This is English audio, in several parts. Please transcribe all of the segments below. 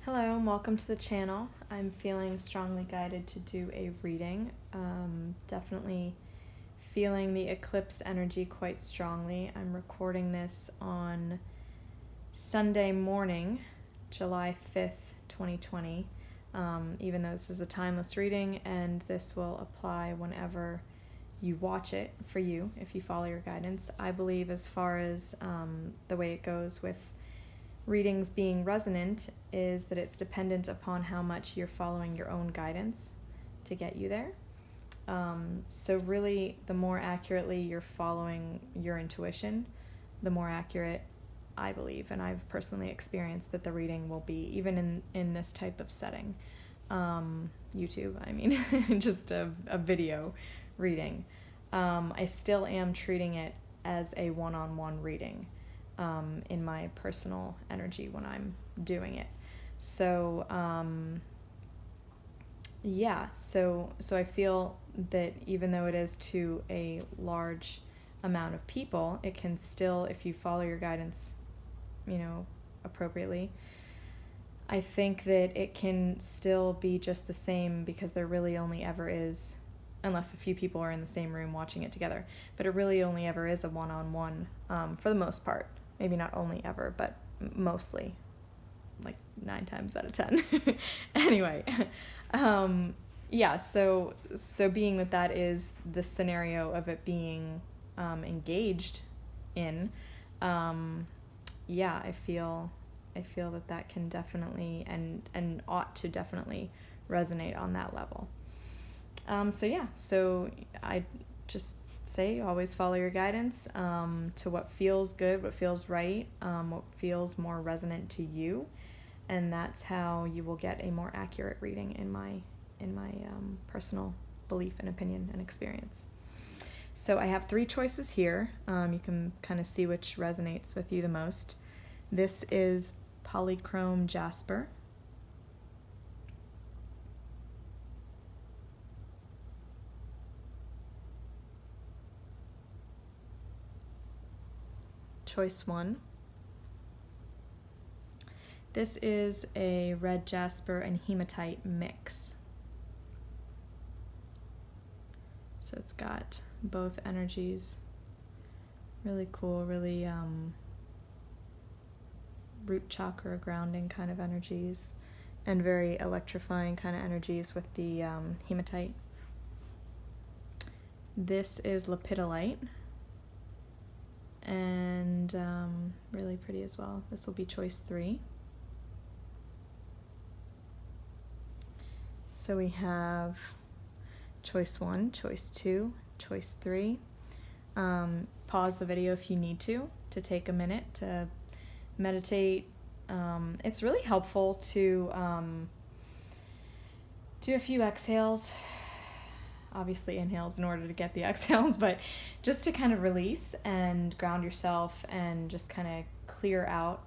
Hello and welcome to the channel. I'm feeling strongly guided to do a reading. Definitely feeling the eclipse energy quite strongly. I'm recording this on Sunday morning, July 5th, 2020. Even though this is a timeless reading and this will apply whenever you watch it for you, if you follow your guidance. I believe as far as the way it goes with readings being resonant is that it's dependent upon how much you're following your own guidance to get you there. So really, the more accurately you're following your intuition, the more accurate I believe, and I've personally experienced that the reading will be, even in this type of setting. YouTube, I mean, just a video reading. I still am treating it as a one-on-one reading. In my personal energy when I'm doing it. So so I feel that even though it is to a large amount of people, it can still, if you follow your guidance, appropriately, I think that it can still be just the same, because there really only ever is, unless a few people are in the same room watching it together, but it really only ever is a one-on-one for the most part. Maybe not only ever, but mostly, like 9 times out of 10. Anyway, so being that is the scenario of it being engaged in, I feel that can definitely and ought to definitely resonate on that level. So I just say always follow your guidance to what feels good, what feels right, what feels more resonant to you, and that's how you will get a more accurate reading in my personal belief and opinion and experience. So I have 3 choices here. You can kind of see which resonates with you the most. This is Polychrome Jasper. Choice 1. This is a red jasper and hematite mix. So it's got both energies. Really cool, really root chakra grounding kind of energies, and very electrifying kind of energies with the hematite. This is Lepidolite. And really pretty as well. This will be choice 3. So we have choice 1, choice 2, choice 3. Pause the video if you need to take a minute to meditate. It's really helpful to do a few exhales. Obviously inhales in order to get the exhales, but just to kind of release and ground yourself and just kind of clear out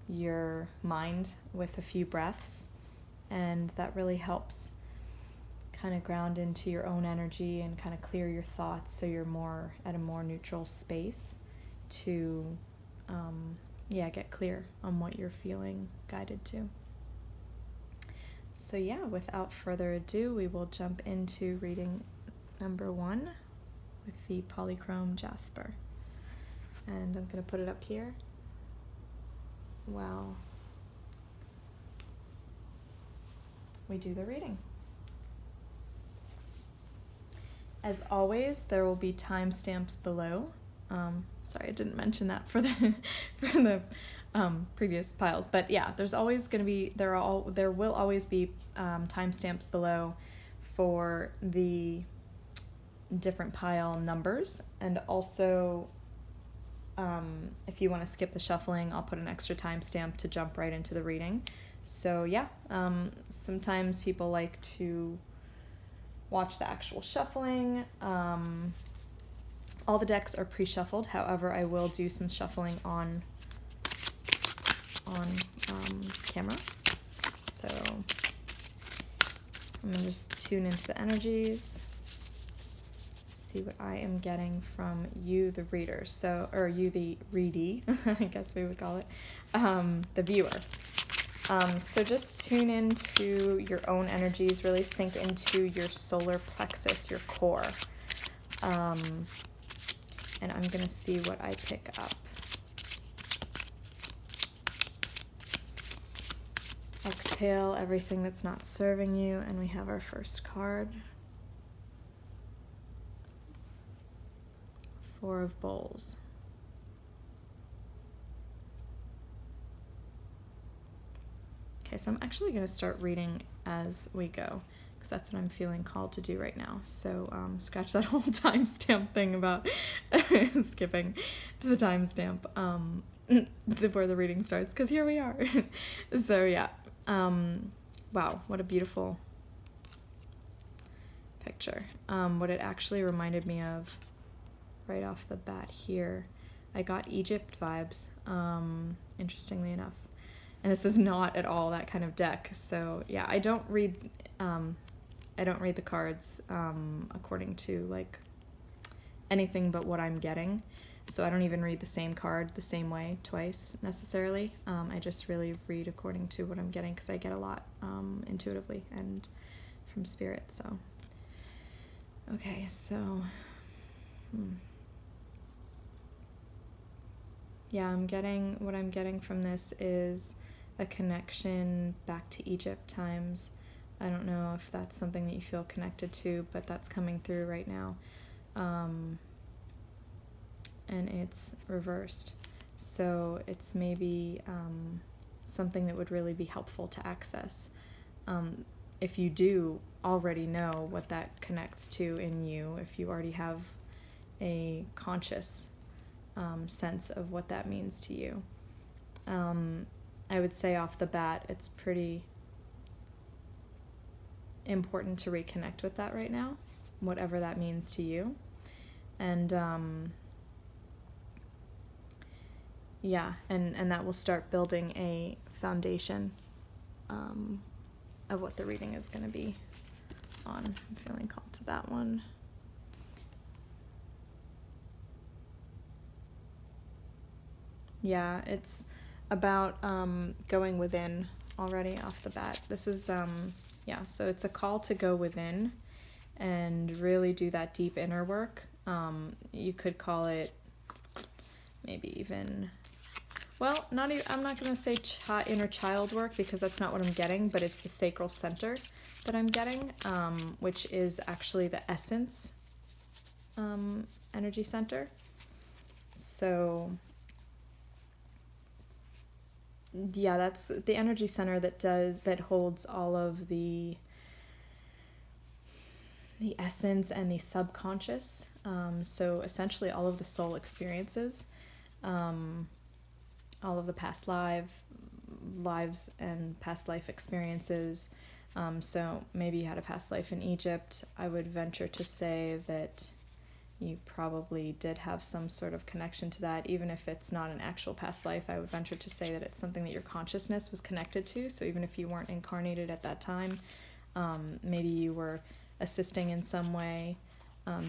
your mind with a few breaths. And that really helps kind of ground into your own energy and kind of clear your thoughts, so you're more at a more neutral space to get clear on what you're feeling guided to. So without further ado, we will jump into reading number 1 with the Polychrome Jasper. And I'm going to put it up here while we do the reading. As always, there will be timestamps below. Sorry, I didn't mention that for the previous piles, but there's always going to be there will always be timestamps below for the different pile numbers, and also if you want to skip the shuffling, I'll put an extra timestamp to jump right into the reading. So sometimes people like to watch the actual shuffling. All the decks are pre-shuffled, however I will do some shuffling on camera. So I'm going to just tune into the energies, see what I am getting from you, the reader. So, or you, the readee, I guess we would call it, the viewer. So just tune into your own energies, really sink into your solar plexus, your core. And I'm going to see what I pick up. Exhale everything that's not serving you, and we have our first card. Four of Bowls. Okay, so I'm actually going to start reading as we go, because that's what I'm feeling called to do right now. So scratch that whole timestamp thing about skipping to the timestamp where the reading starts, because here we are. So yeah, wow, what a beautiful picture. What it actually reminded me of right off the bat here, I got Egypt vibes, interestingly enough. And this is not at all that kind of deck. So yeah, I don't read the cards according to like anything but what I'm getting. So I don't even read the same card the same way twice necessarily. I just really read according to what I'm getting, because I get a lot intuitively and from spirit. So okay, so yeah, what I'm getting from this is a connection back to Egypt times. I don't know if that's something that you feel connected to, but that's coming through right now. And it's reversed. So it's maybe something that would really be helpful to access. If you do already know what that connects to in you, if you already have a conscious sense of what that means to you. I would say off the bat, it's pretty important to reconnect with that right now, whatever that means to you. And yeah, and that will start building a foundation of what the reading is going to be on. I'm feeling called to that one. Yeah, it's about going within already off the bat. This is, yeah, so it's a call to go within and really do that deep inner work. You could call it maybe even, well, not even, I'm not going to say inner child work, because that's not what I'm getting, but it's the sacral center that I'm getting, which is actually the essence energy center. So yeah, that's the energy center that holds all of the essence and the subconscious. So essentially all of the soul experiences, all of the past lives and past life experiences. So maybe you had a past life in Egypt. I would venture to say that you probably did have some sort of connection to that. Even if it's not an actual past life, I would venture to say that it's something that your consciousness was connected to. So even if you weren't incarnated at that time, maybe you were assisting in some way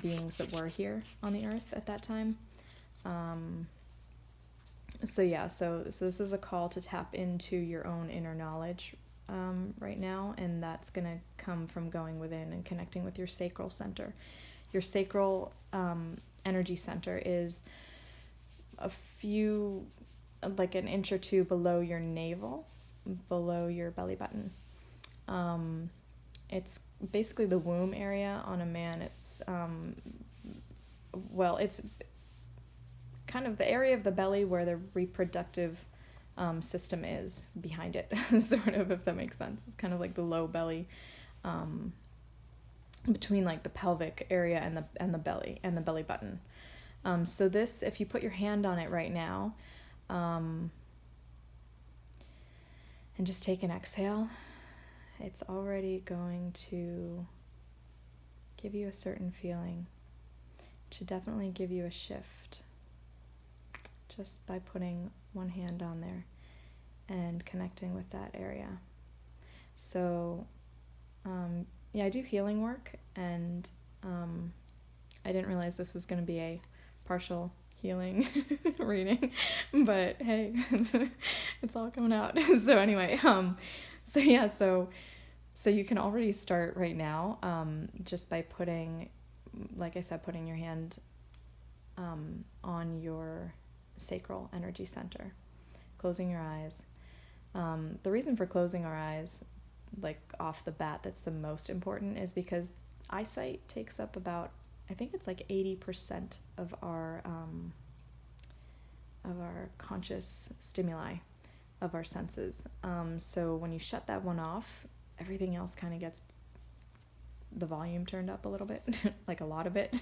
beings that were here on the earth at that time. So yeah, so this is a call to tap into your own inner knowledge right now, and that's going to come from going within and connecting with your sacral center. Your sacral energy center is a few, like an inch or two below your navel, below your belly button. It's basically the womb area on a man. It's, well, it's kind of the area of the belly where the reproductive system is behind it, sort of, if that makes sense. It's kind of like the low belly, between like the pelvic area and the belly and the belly button. So this, if you put your hand on it right now, and just take an exhale, it's already going to give you a certain feeling. It should definitely give you a shift just by putting one hand on there and connecting with that area. So yeah, I do healing work, and I didn't realize this was going to be a partial healing reading, but hey, it's all coming out. So anyway, so yeah, so you can already start right now, just by putting, like I said, putting your hand on your sacral energy center, closing your eyes. The reason for closing our eyes, like off the bat, that's the most important, is because eyesight takes up about, I think it's like 80% of our conscious stimuli of our senses. So when you shut that one off, everything else kind of gets the volume turned up a little bit, like a lot of it.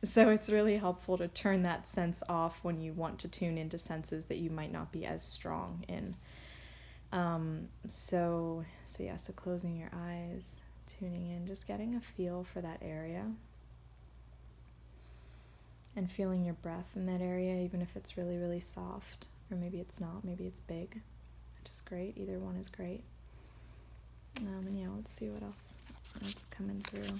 So it's really helpful to turn that sense off when you want to tune into senses that you might not be as strong in. So closing your eyes, tuning in, just getting a feel for that area, and feeling your breath in that area, even if it's really, really soft, or maybe it's not, maybe it's big, which is great. Either one is great. And yeah, let's see what else is coming through.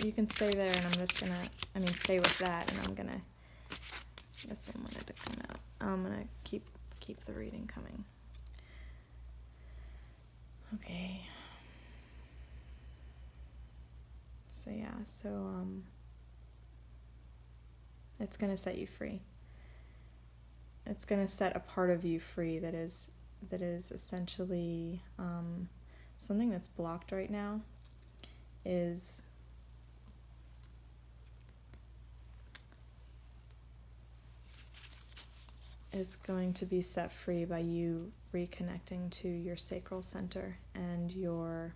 You can stay there, and I'm just gonna, stay with that, and I'm gonna, this one wanted to come out. I'm gonna keep the reading coming. Okay. So yeah, it's gonna set you free. It's gonna set a part of you free that is essentially something that's blocked right now is going to be set free by you reconnecting to your sacral center and your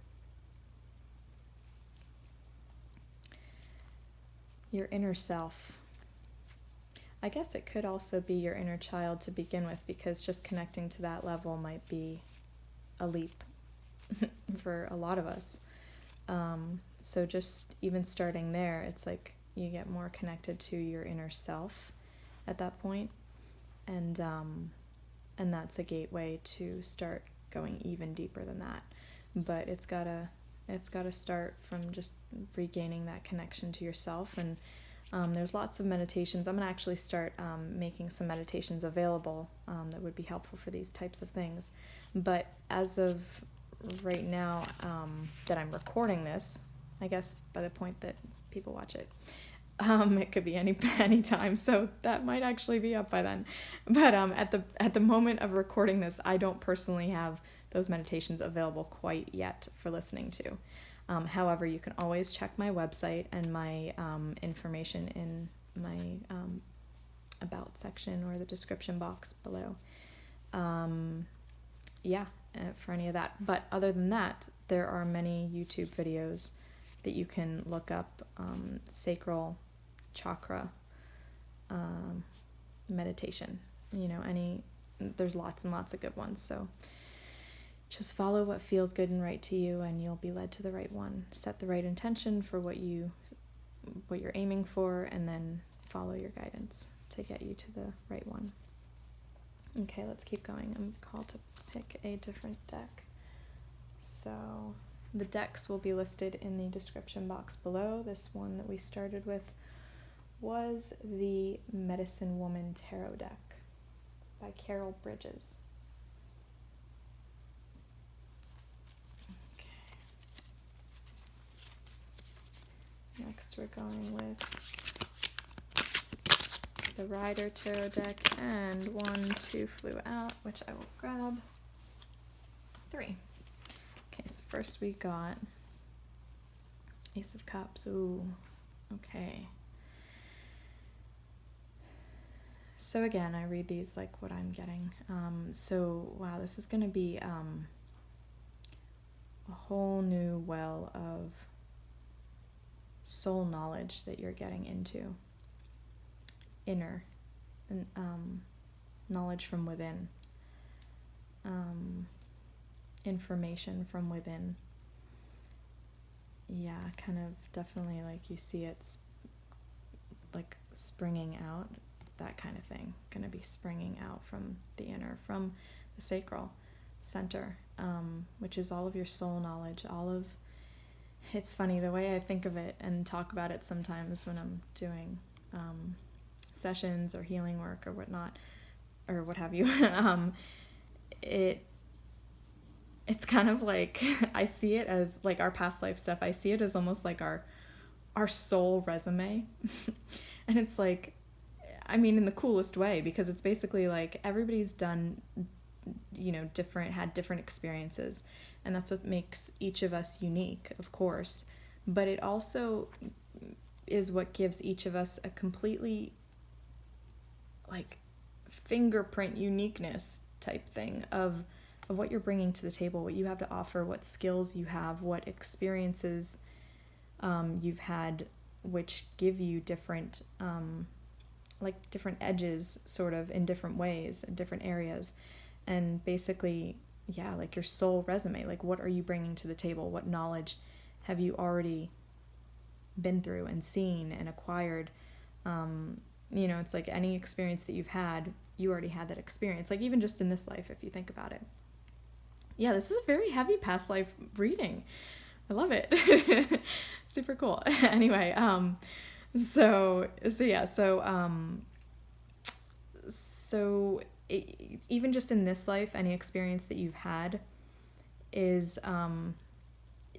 inner self. I guess it could also be your inner child to begin with, because just connecting to that level might be a leap for a lot of us. So just even starting there, it's like you get more connected to your inner self at that point, and that's a gateway to start going even deeper than that. But it's gotta start from just regaining that connection to yourself. And there's lots of meditations. I'm gonna actually start making some meditations available that would be helpful for these types of things. But as of right now, that I'm recording this, I guess by the point that people watch it, it could be any time, so that might actually be up by then. But at the moment of recording this, I don't personally have those meditations available quite yet for listening to. However, you can always check my website and my information in my about section or the description box below. For any of that. But other than that, there are many YouTube videos that you can look up, sacral chakra meditation. There's lots and lots of good ones. So just follow what feels good and right to you, and you'll be led to the right one. Set the right intention for what you're aiming for, and then follow your guidance to get you to the right one. Okay, let's keep going. I'm called to pick a different deck. So the decks will be listed in the description box below. This one that we started with was the Medicine Woman Tarot deck by Carol Bridges. Okay. Next we're going with the Rider Tarot deck, and 1, 2 flew out, which I will grab. 3. Okay, so first we got Ace of Cups. Ooh, okay. So again, I read these like what I'm getting. Wow, this is going to be a whole new well of soul knowledge that you're getting into. Inner knowledge from within, information from within. Yeah, kind of definitely like you see it's like springing out, that kind of thing. Going to be springing out from the inner, from the sacral center, which is all of your soul knowledge, it's funny the way I think of it and talk about it sometimes when I'm doing sessions or healing work or whatnot, or what have you, it's kind of like, I see it as like our past life stuff. I see it as almost like our soul resume. And it's like, I mean, in the coolest way, because it's basically like everybody's done, had different experiences. And that's what makes each of us unique, of course. But it also is what gives each of us a completely like fingerprint uniqueness type thing of what you're bringing to the table, what you have to offer, what skills you have, what experiences you've had, which give you different different edges sort of in different ways, in different areas. And basically, yeah, like your soul resume, like what are you bringing to the table? What knowledge have you already been through and seen and acquired? It's like any experience that you've had, you already had that experience, like even just in this life, if you think about it. Yeah, this is a very heavy past life reading. I love it. Super cool. Anyway, even just in this life, any experience that you've had is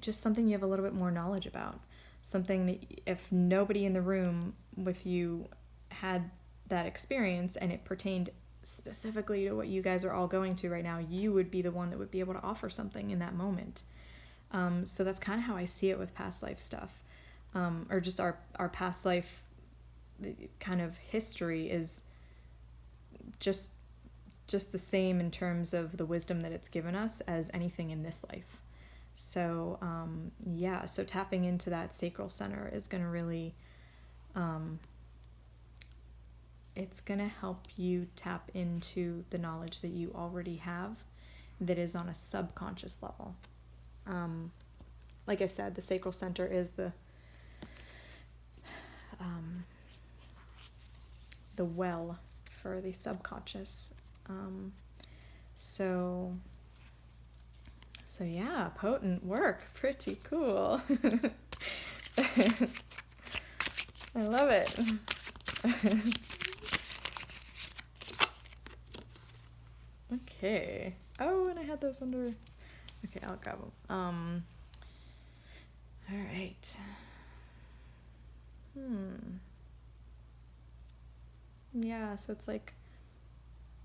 just something you have a little bit more knowledge about. Something that if nobody in the room with you had that experience and it pertained specifically to what you guys are all going to right now, you would be the one that would be able to offer something in that moment. So that's kind of how I see it with past life stuff, or just our past life kind of history is just the same in terms of the wisdom that it's given us as anything in this life. So so tapping into that sacral center is going to really it's going to help you tap into the knowledge that you already have that is on a subconscious level. Like I said, the sacral center is the well for the subconscious. So yeah, potent work. Pretty cool. I love it. Okay. Oh, and I had those under... Okay, I'll grab them. All right. Yeah, so it's like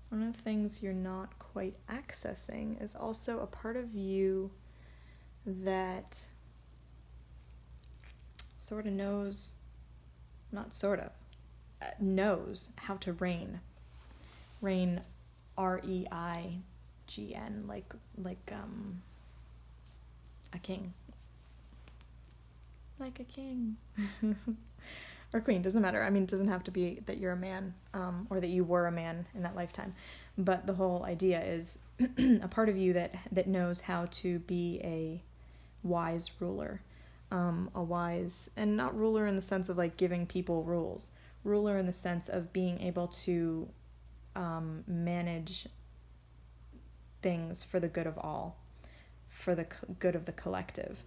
one of the things you're not quite accessing is also a part of you that sort of knows, not sort of, knows how to reign. Reign, REIGN, like a king. Like a king. Or queen, doesn't matter. I mean, it doesn't have to be that you're a man, or that you were a man in that lifetime. But the whole idea is a part of you that knows how to be a wise ruler. A wise, and not ruler in the sense of like giving people rules. Ruler in the sense of being able to manage things for the good of all, for the good of the collective.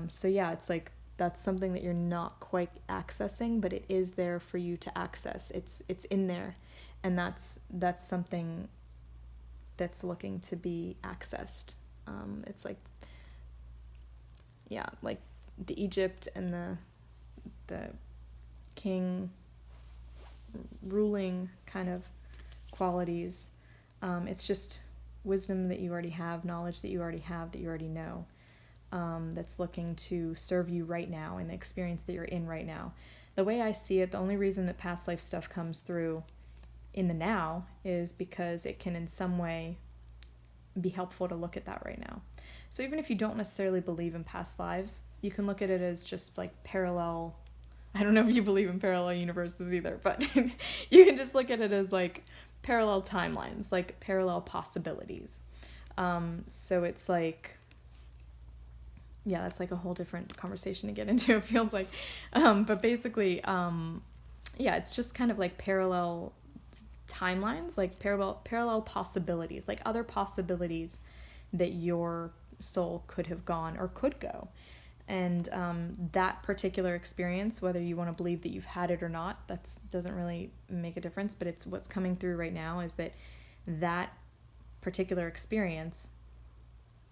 So yeah, it's like that's something that you're not quite accessing, but it is there for you to access. It's in there, and that's something that's looking to be accessed. It's like, yeah, like the Egypt and the king ruling kind of qualities. It's just wisdom that you already have, knowledge that you already have, that you already know. That's looking to serve you right now in the experience that you're in right now. The way I see it, the only reason that past life stuff comes through in the now is because it can in some way be helpful to look at that right now. So even if you don't necessarily believe in past lives, you can look at it as just like parallel. I don't know if you believe in parallel universes either, but you can just look at it as like parallel timelines, like parallel possibilities. So it's like, yeah, that's like a whole different conversation to get into, it feels like. But basically, yeah, it's just kind of like parallel timelines, like parallel possibilities, like other possibilities that your soul could have gone or could go. And that particular experience, whether you want to believe that you've had it or not, that doesn't really make a difference. But it's what's coming through right now is that that particular experience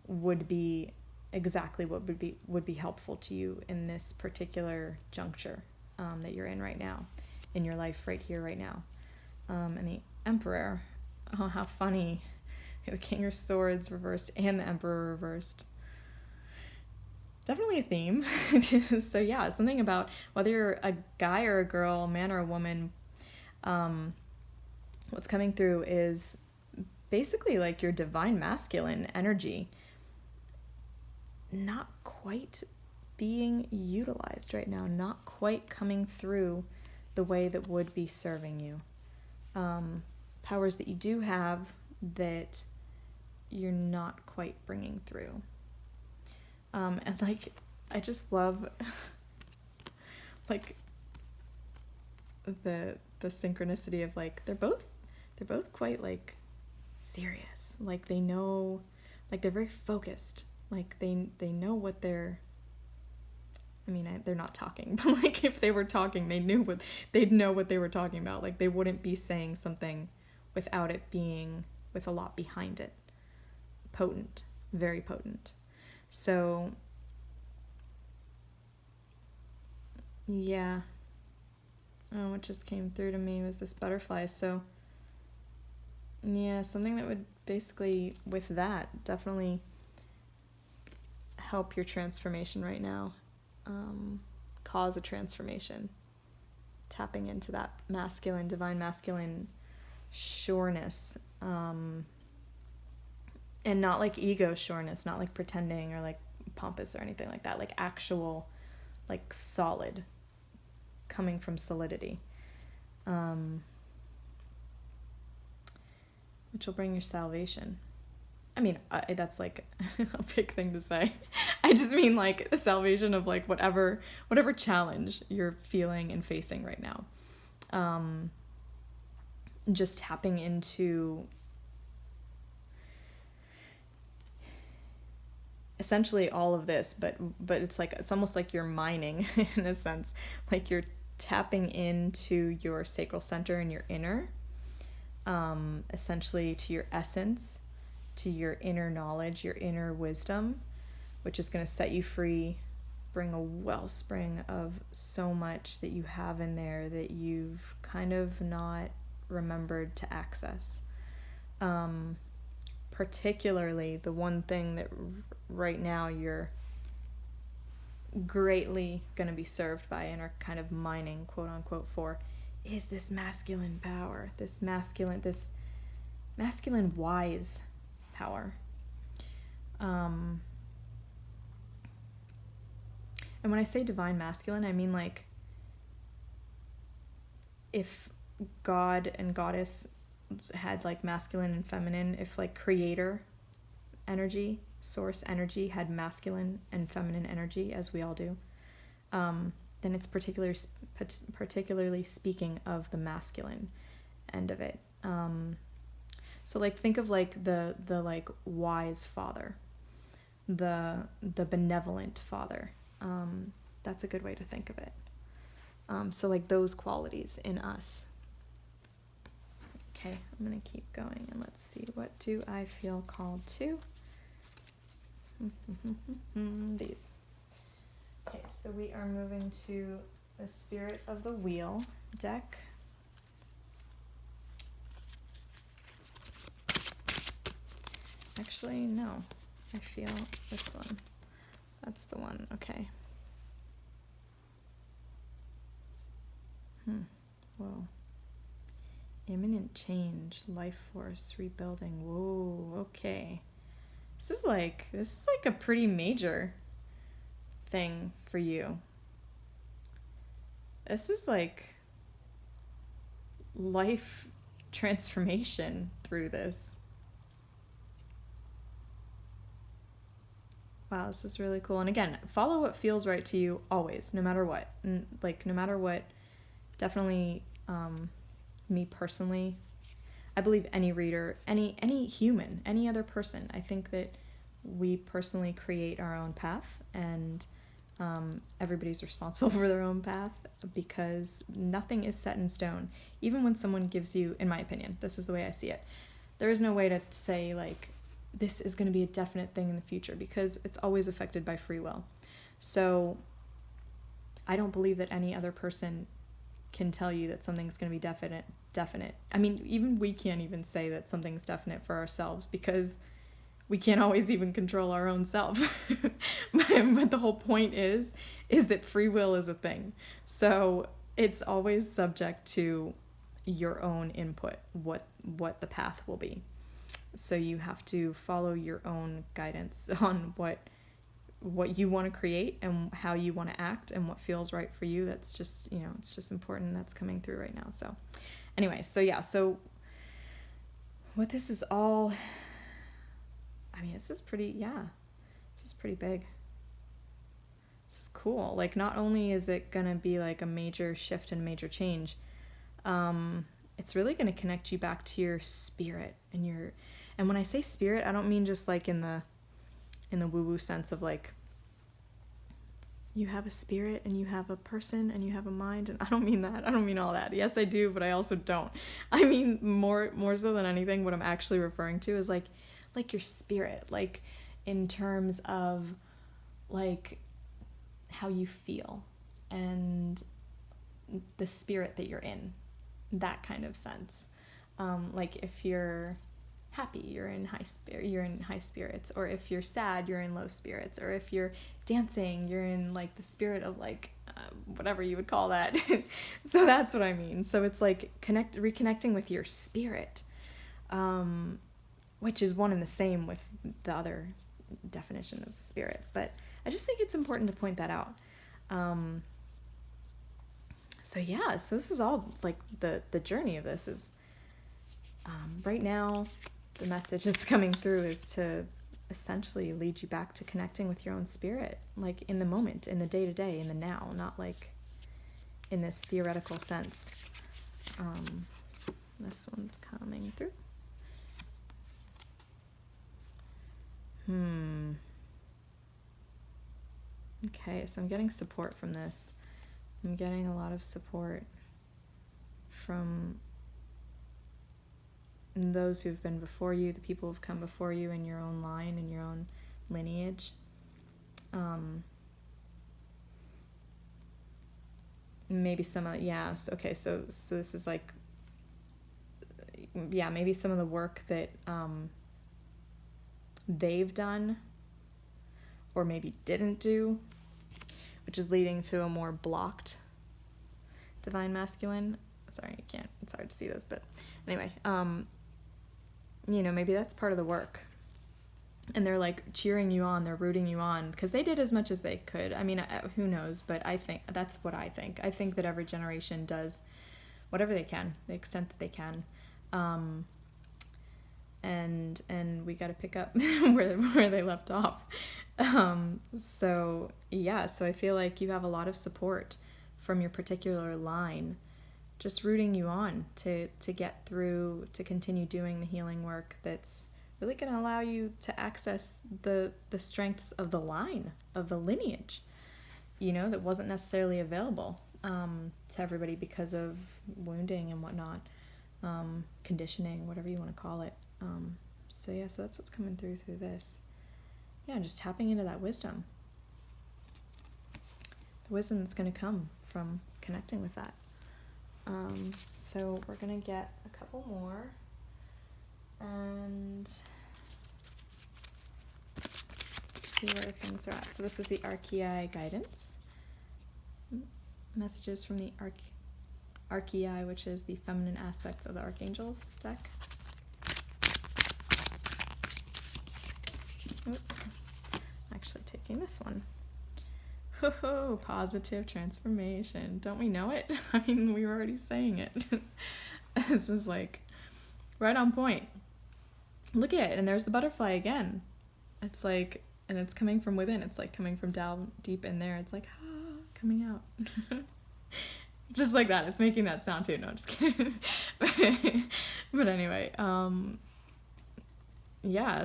would be exactly what would be helpful to you in this particular juncture that you're in right now, in your life right here, right now. And the Emperor, oh, how funny. The King of Swords reversed and the Emperor reversed. Definitely a theme. So yeah, something about whether you're a guy or a girl, a man or a woman, what's coming through is basically like your divine masculine energy not quite being utilized right now, not quite coming through the way that would be serving you. Powers that you do have that you're not quite bringing through. And like, I just love like the synchronicity of like, they're both quite like serious. Like they know, like they're very focused. Like they know what they're, I mean, they're not talking, but like if they were talking, they'd know what they were talking about. Like they wouldn't be saying something without it being with a lot behind it. Potent, very potent. So, yeah. Oh, what just came through to me was this butterfly. So, yeah, something that would basically, with that, definitely help your transformation right now. Cause a transformation. Tapping into that masculine, divine masculine sureness. And not like ego sureness, not like pretending or like pompous or anything like that. Like actual, like solid, coming from solidity. Which will bring your salvation. I mean, that's like a big thing to say. I just mean like the salvation of like whatever challenge you're feeling and facing right now. Just tapping into essentially all of this, but it's like, it's almost like you're mining in a sense, like you're tapping into your sacral center and your inner, essentially to your essence, to your inner knowledge, your inner wisdom, which is going to set you free, bring a wellspring of so much that you have in there that you've kind of not remembered to access. Particularly the one thing that right now you're greatly going to be served by and are kind of mining, quote unquote, for is this masculine power, this masculine wise power. And when I say divine masculine, I mean like if God and goddess had like masculine and feminine, if like creator energy, source energy had masculine and feminine energy, as we all do, then it's particularly speaking of the masculine end of it. So like think of like the like wise father, the benevolent father. That's a good way to think of it. So like those qualities in us. Okay, I'm going to keep going and let's see, what do I feel called to? These. Okay, so we are moving to the Spirit of the Wheel deck. Actually, no. I feel this one. That's the one, okay. Whoa. Imminent change, life force, rebuilding. Whoa, okay. This is like a pretty major thing for you. This is like life transformation through this. Wow, this is really cool. And again, follow what feels right to you always, no matter what. Like, no matter what, definitely, me personally, I believe any reader, any human, any other person, I think that we personally create our own path, and Everybody's responsible for their own path because nothing is set in stone. Even when someone gives you, in my opinion, this is the way I see it, there is no way to say, like, this is going to be a definite thing in the future because it's always affected by free will. So I don't believe that any other person can tell you that something's going to be definite. I mean, even we can't even say that something's definite for ourselves because we can't always even control our own self. But the whole point is that free will is a thing. So it's always subject to your own input, what the path will be. So you have to follow your own guidance on what you want to create and how you want to act and what feels right for you. That's just, it's just important. That's coming through right now. So anyway, so what this is all, I mean, this is pretty big. This is cool. Like, not only is it going to be like a major shift and major change, it's really going to connect you back to your spirit and when I say spirit, I don't mean just like in the woo-woo sense of like you have a spirit and you have a person and you have a mind, and I don't mean that. I don't mean all that. Yes, I do, but I also don't. I mean more so than anything, what I'm actually referring to is like your spirit, like in terms of like how you feel and the spirit that you're in, that kind of sense. Like if you're happy, you're in high spirits, or if you're sad, you're in low spirits, or if you're dancing, you're in like the spirit of like whatever you would call that. So that's what I mean. So it's like reconnecting with your spirit, which is one and the same with the other definition of spirit. But I just think it's important to point that out. So this is all like the journey of this is right now. The message that's coming through is to essentially lead you back to connecting with your own spirit, like in the moment, in the day-to-day, in the now, not like in this theoretical sense. This one's coming through. Okay, so I'm getting support from this. I'm getting a lot of support from those who've been before you, the people who've come before you in your own line, in your own lineage. Maybe some of, okay, so this is like, maybe some of the work that they've done or maybe didn't do, which is leading to a more blocked divine masculine. Sorry, it's hard to see those, but anyway, maybe that's part of the work. And they're like cheering you on, they're rooting you on, because they did as much as they could. I mean, who knows, but I think that's what I think. I think that every generation does whatever they can, the extent that they can. And we got to pick up where they left off. So I feel like you have a lot of support from your particular line, just rooting you on to get through, to continue doing the healing work that's really going to allow you to access the strengths of the line, of the lineage, that wasn't necessarily available to everybody because of wounding and whatnot, conditioning, whatever you want to call it. So that's what's coming through this. Just tapping into that wisdom. The wisdom that's going to come from connecting with that. So we're going to get a couple more. And see where things are at. So this is the Archeiai guidance. Messages from the Archeiai, which is the feminine aspects of the Archangels deck. Actually taking this one. Ho, positive transformation. Don't we know it? I mean, we were already saying it. This is like right on point. Look at it, and there's the butterfly again. It's like, and it's coming from within. It's like coming from down deep in there. It's like, coming out. Just like that. It's making that sound too. No, I'm just kidding. But anyway,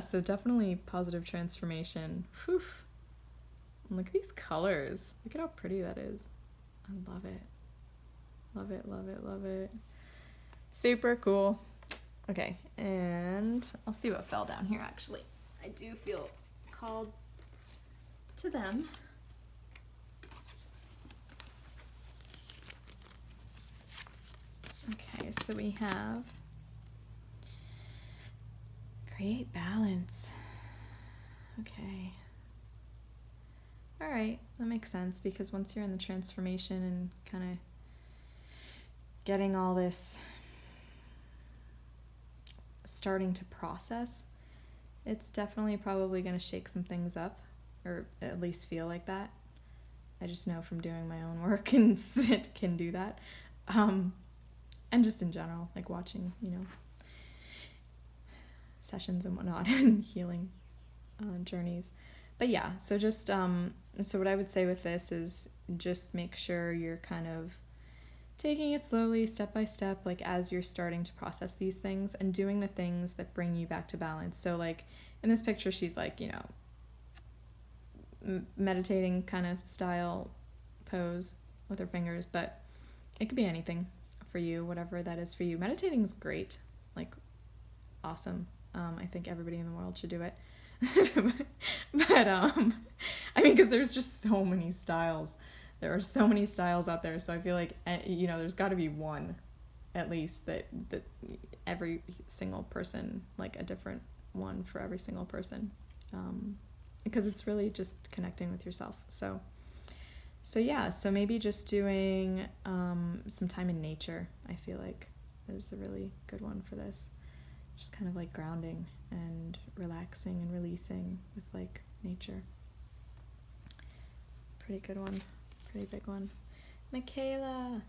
so definitely positive transformation. Whew. And look at these colors. Look at how pretty that is. I love it. Love it, love it, love it. Super cool. Okay, and I'll see what fell down here actually. I do feel called to them. Okay, so we have create balance. Okay. All right, that makes sense because once you're in the transformation and kind of getting all this, starting to process, it's definitely probably going to shake some things up, or at least feel like that. I just know from doing my own work and it can do that. And just in general, like watching, you know, sessions and whatnot and healing journeys. But yeah, so just, so what I would say with this is just make sure you're kind of taking it slowly, step by step, like as you're starting to process these things and doing the things that bring you back to balance. So like in this picture, she's like, you know, meditating kind of style pose with her fingers, but it could be anything for you, whatever that is for you. Meditating is great, like awesome. I think everybody in the world should do it. But I mean, because there's just so many styles. There are so many styles out there, so I feel like, you know, there's got to be one at least that every single person, like a different one for every single person, because it's really just connecting with yourself. So yeah, so maybe just doing some time in nature, I feel like is a really good one for this. Just kind of like grounding and relaxing and releasing with like nature. Pretty good one. Pretty big one. Michaela.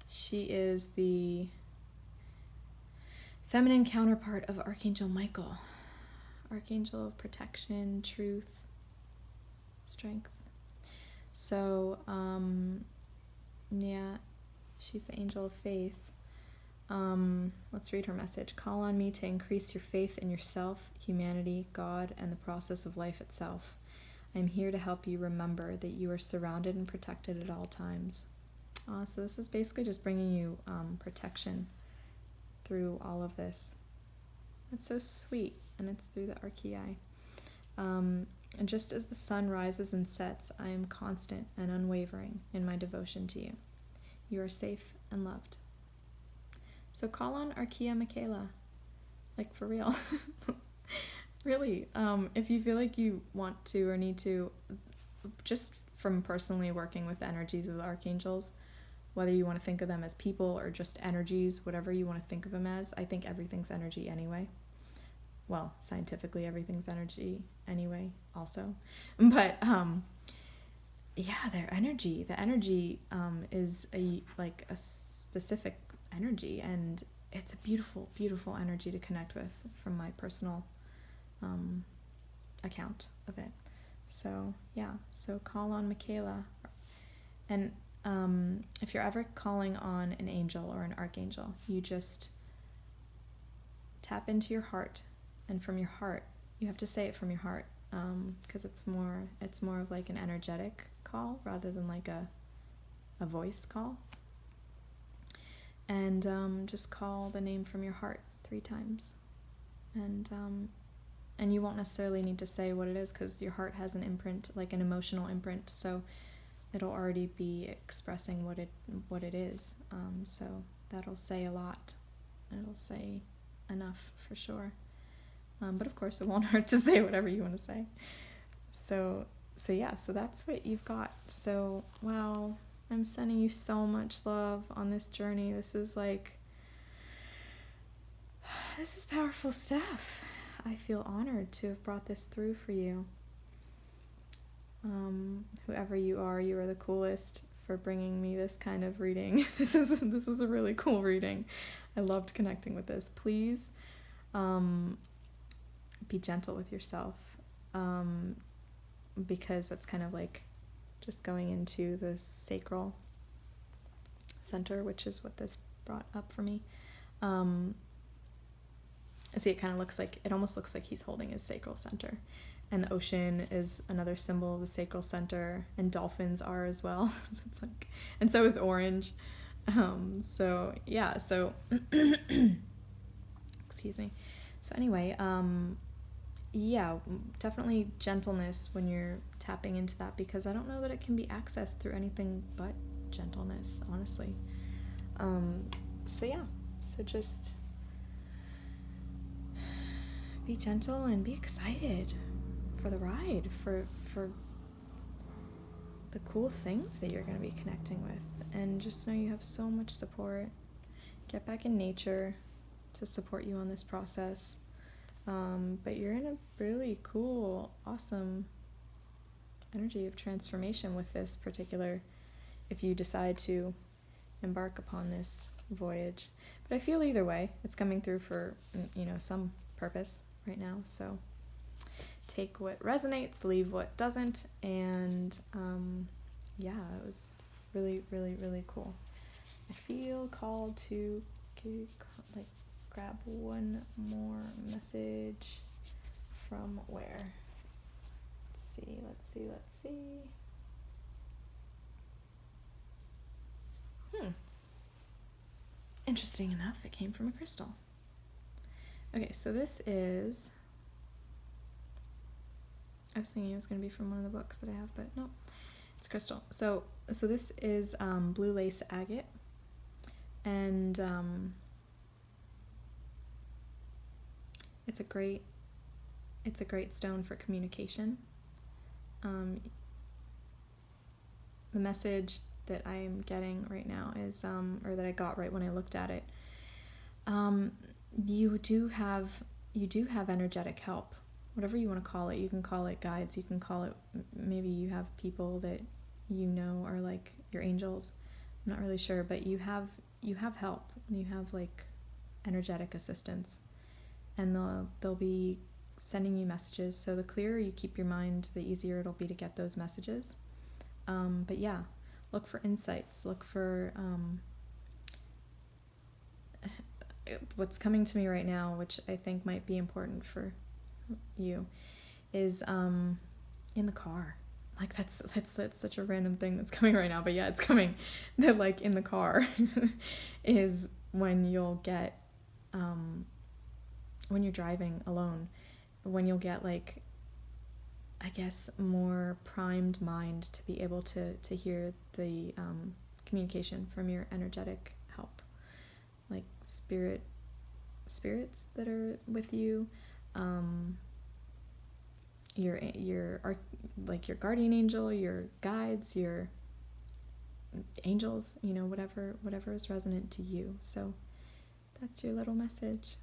She is the feminine counterpart of Archangel Michael. Archangel of protection, truth, strength. So, yeah, she's the angel of faith. Let's read her message. Call on me to increase your faith in yourself, humanity, God, and the process of life itself. I'm here to help you remember that you are surrounded and protected at all times. So this is basically just bringing you protection through all of this. It's so sweet, and it's through the Archeiai. And just as the sun rises and sets, I am constant and unwavering in my devotion to you. You are safe and loved. So call on Archeiai Michaela, like for real. Really, if you feel like you want to or need to, just from personally working with the energies of the archangels, whether you want to think of them as people or just energies, whatever you want to think of them as, I think everything's energy anyway. Well, scientifically, everything's energy anyway, also. But, yeah, their energy. The energy is a specific energy, and it's a beautiful, beautiful energy to connect with from my personal account of it. So yeah, so call on Michaela. And if you're ever calling on an angel or an archangel, you just tap into your heart, and from your heart, you have to say it from your heart, because it's more of like an energetic call rather than like a voice call. And just call the name from your heart 3 times, and you won't necessarily need to say what it is, because your heart has an imprint, like an emotional imprint, so it'll already be expressing what it is. So that'll say a lot. It'll say enough for sure. But of course, it won't hurt to say whatever you want to say. So yeah, so that's what you've got. So wow, I'm sending you so much love on this journey. This is powerful stuff. I feel honored to have brought this through for you. Whoever you are the coolest for bringing me this kind of reading. This is a really cool reading. I loved connecting with this. Please be gentle with yourself, because that's kind of like just going into the sacral center, which is what this brought up for me. See, it almost looks like he's holding his sacral center. And the ocean is another symbol of the sacral center, and dolphins are as well. So it's like, and so is orange. So yeah, so excuse me. So anyway, yeah, definitely gentleness when you're tapping into that, because I don't know that it can be accessed through anything but gentleness, honestly. So yeah, so just be gentle and be excited for the ride, for the cool things that you're going to be connecting with, and just know you have so much support. Get back in nature to support you on this process. But you're in a really cool, awesome energy of transformation with this particular, if you decide to embark upon this voyage. But I feel either way, it's coming through for, some purpose right now. So take what resonates, leave what doesn't, and yeah, it was really, really, really cool. I feel called to grab one more message from where? Let's see. Interesting enough, it came from a crystal. Okay, so this is, I was thinking it was going to be from one of the books that I have, but no, it's crystal. So this is blue lace agate, and it's a great stone for communication. The message that I am getting right now is, or that I got right when I looked at it, you do have energetic help, whatever you want to call it. You can call it guides, you can call it, maybe you have people that are like your angels. I'm not really sure, but you have help. You have like energetic assistance, and they'll be sending you messages. So the clearer you keep your mind, the easier it'll be to get those messages. But yeah, look for insights, look for what's coming to me right now, which I think might be important for you, is in the car. Like that's such a random thing that's coming right now, but yeah, it's coming. That like in the car is when you'll get when you're driving alone, when you'll get like, I guess, more primed mind to be able to hear the communication from your energetic help, like spirits that are with you, your like your guardian angel, your guides, your angels, whatever is resonant to you. So that's your little message.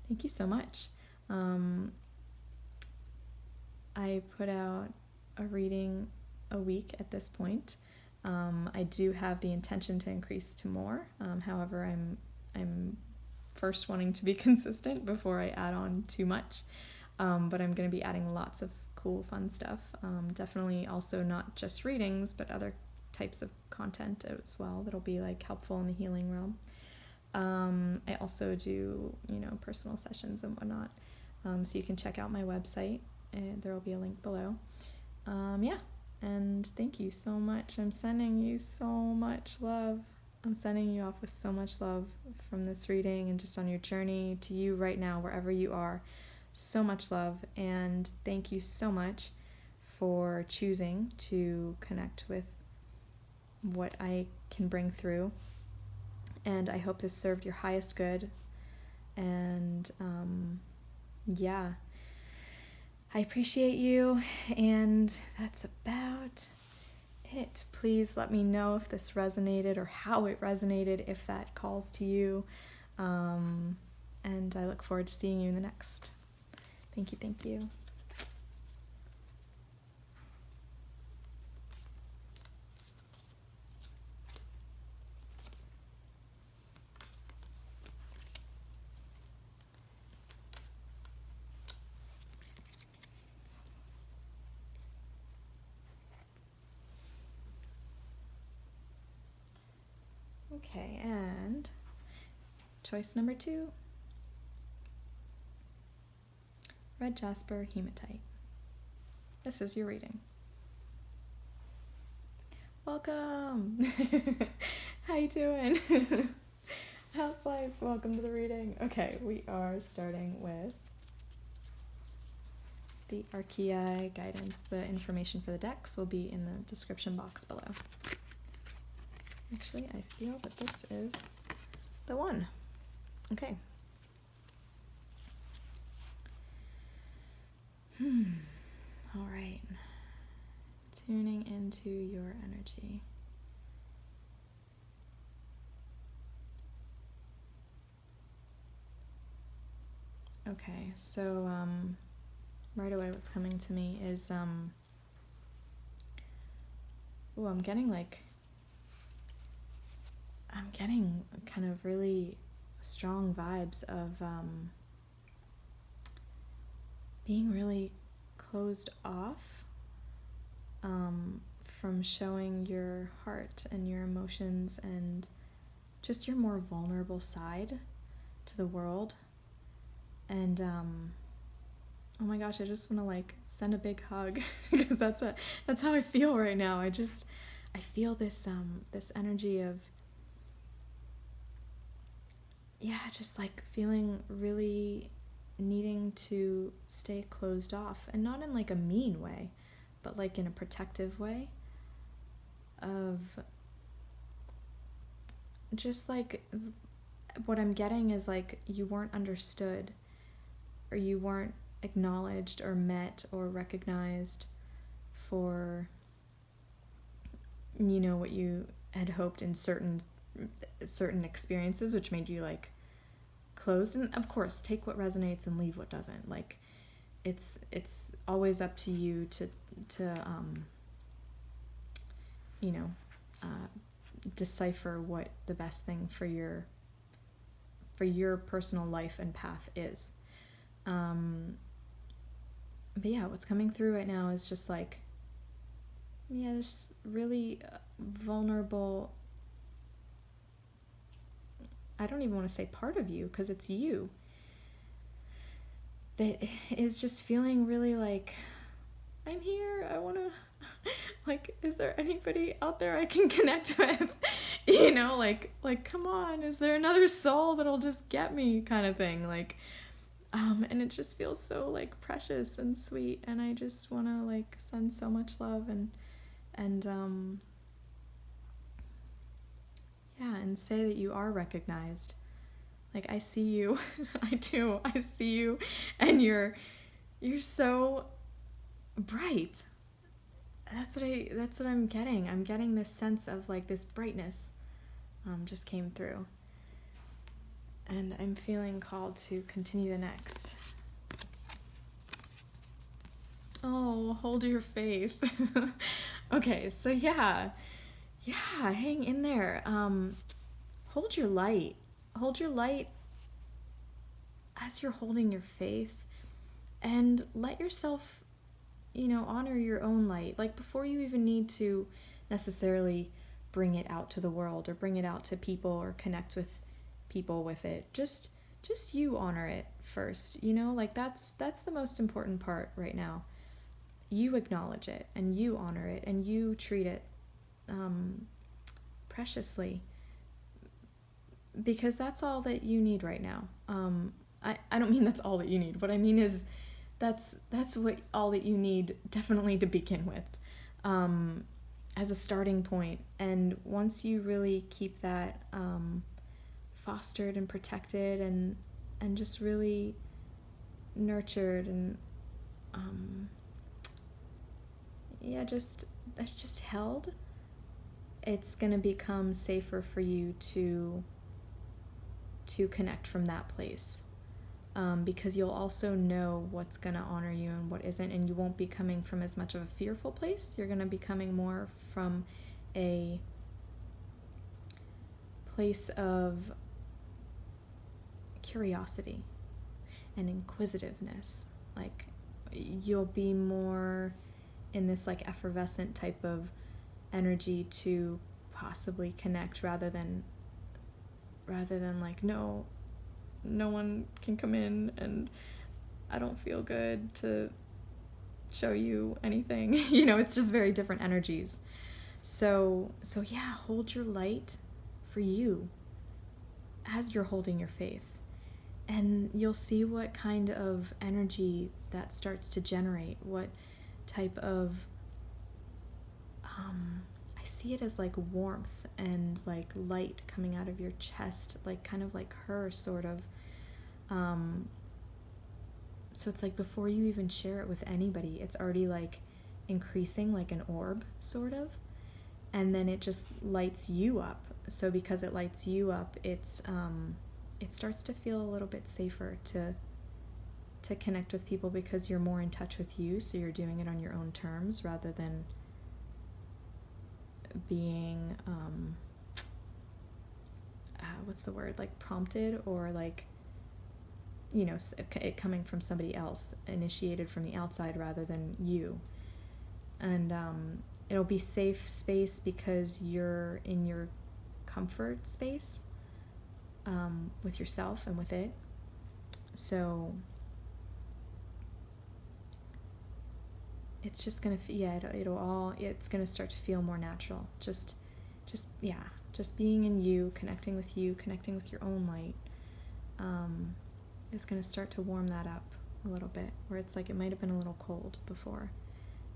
Thank you so much. I put out a reading a week at this point. I do have the intention to increase to more. However, I'm first wanting to be consistent before I add on too much. But I'm going to be adding lots of cool, fun stuff. Definitely also not just readings, but other types of content as well that'll be like helpful in the healing realm. I also do, personal sessions and whatnot. So you can check out my website, and there will be a link below. Yeah, and thank you so much. I'm sending you so much love. I'm sending you off with so much love from this reading and just on your journey to you right now, wherever you are. So much love, and thank you so much for choosing to connect with what I can bring through. And I hope this served your highest good. And yeah, I appreciate you, and that's about it. Please let me know if this resonated or how it resonated, if that calls to you. And I look forward to seeing you in the next. Thank you. Okay, and choice number 2, red Jasper, Hematite. this is your reading. Welcome! How you doing? How's life? Welcome to the reading. Okay, we are starting with the Archeiai guidance. The information for the decks will be in the description box below. Actually, I feel that this is the one. Okay. All right. Tuning into your energy. Okay, so right away what's coming to me is I'm getting kind of really strong vibes of being really closed off from showing your heart and your emotions and just your more vulnerable side to the world. And oh my gosh, I just want to like send a big hug because that's how I feel right now. I feel this this energy of just like feeling really needing to stay closed off, and not in like a mean way, but like in a protective way of just like what I'm getting is like you weren't understood, or you weren't acknowledged or met or recognized for what you had hoped in certain experiences, which made you like closed. And of course, take what resonates and leave what doesn't. Like it's always up to you to decipher what the best thing for your personal life and path is. But yeah, what's coming through right now is just like, this really vulnerable, I don't even want to say part of you, because it's you, that is just feeling really like, I'm here, I want to, like, is there anybody out there I can connect with? Like, come on, is there another soul that'll just get me, kind of thing, like, and it just feels so, like, precious and sweet, and I just want to, like, send so much love and say that you are recognized. Like, I see you. I do. I see you, and you're so bright. That's what I'm getting. I'm getting this sense of like this brightness just came through. And I'm feeling called to continue the next. Oh, hold your faith. Okay, so yeah, hang in there. Hold your light. Hold your light as you're holding your faith, and let yourself, honor your own light. Like, before you even need to necessarily bring it out to the world or bring it out to people or connect with people with it. Just you honor it first, like that's the most important part right now. You acknowledge it and you honor it and you treat it preciously, because that's all that you need right now. I don't mean that's all that you need. What I mean is that's what all that you need, definitely, to begin with, as a starting point. And once you really keep that fostered and protected and just really nurtured and just held, it's gonna become safer for you to connect from that place. Because you'll also know what's going to honor you and what isn't, and you won't be coming from as much of a fearful place. You're going to be coming more from a place of curiosity and inquisitiveness. Like, you'll be more in this like effervescent type of energy to possibly connect, rather than like, no one can come in and I don't feel good, to show you anything. You know, it's just very different energies. So yeah, hold your light for you as you're holding your faith. And you'll see what kind of energy that starts to generate, what type of, I see it as like warmth and like light coming out of your chest, like kind of like her sort of. So it's like before you even share it with anybody, it's already like increasing like an orb sort of. And then it just lights you up. So because it lights you up, it's it starts to feel a little bit safer to connect with people because you're more in touch with you, so you're doing it on your own terms rather than being what's the word, like prompted, or like, you know, it coming from somebody else, initiated from the outside rather than you. And it'll be safe space because you're in your comfort space with yourself and with it. So it's just gonna, it's gonna start to feel more natural. Just being in you, connecting with your own light, is gonna start to warm that up a little bit, where it's like it might have been a little cold before,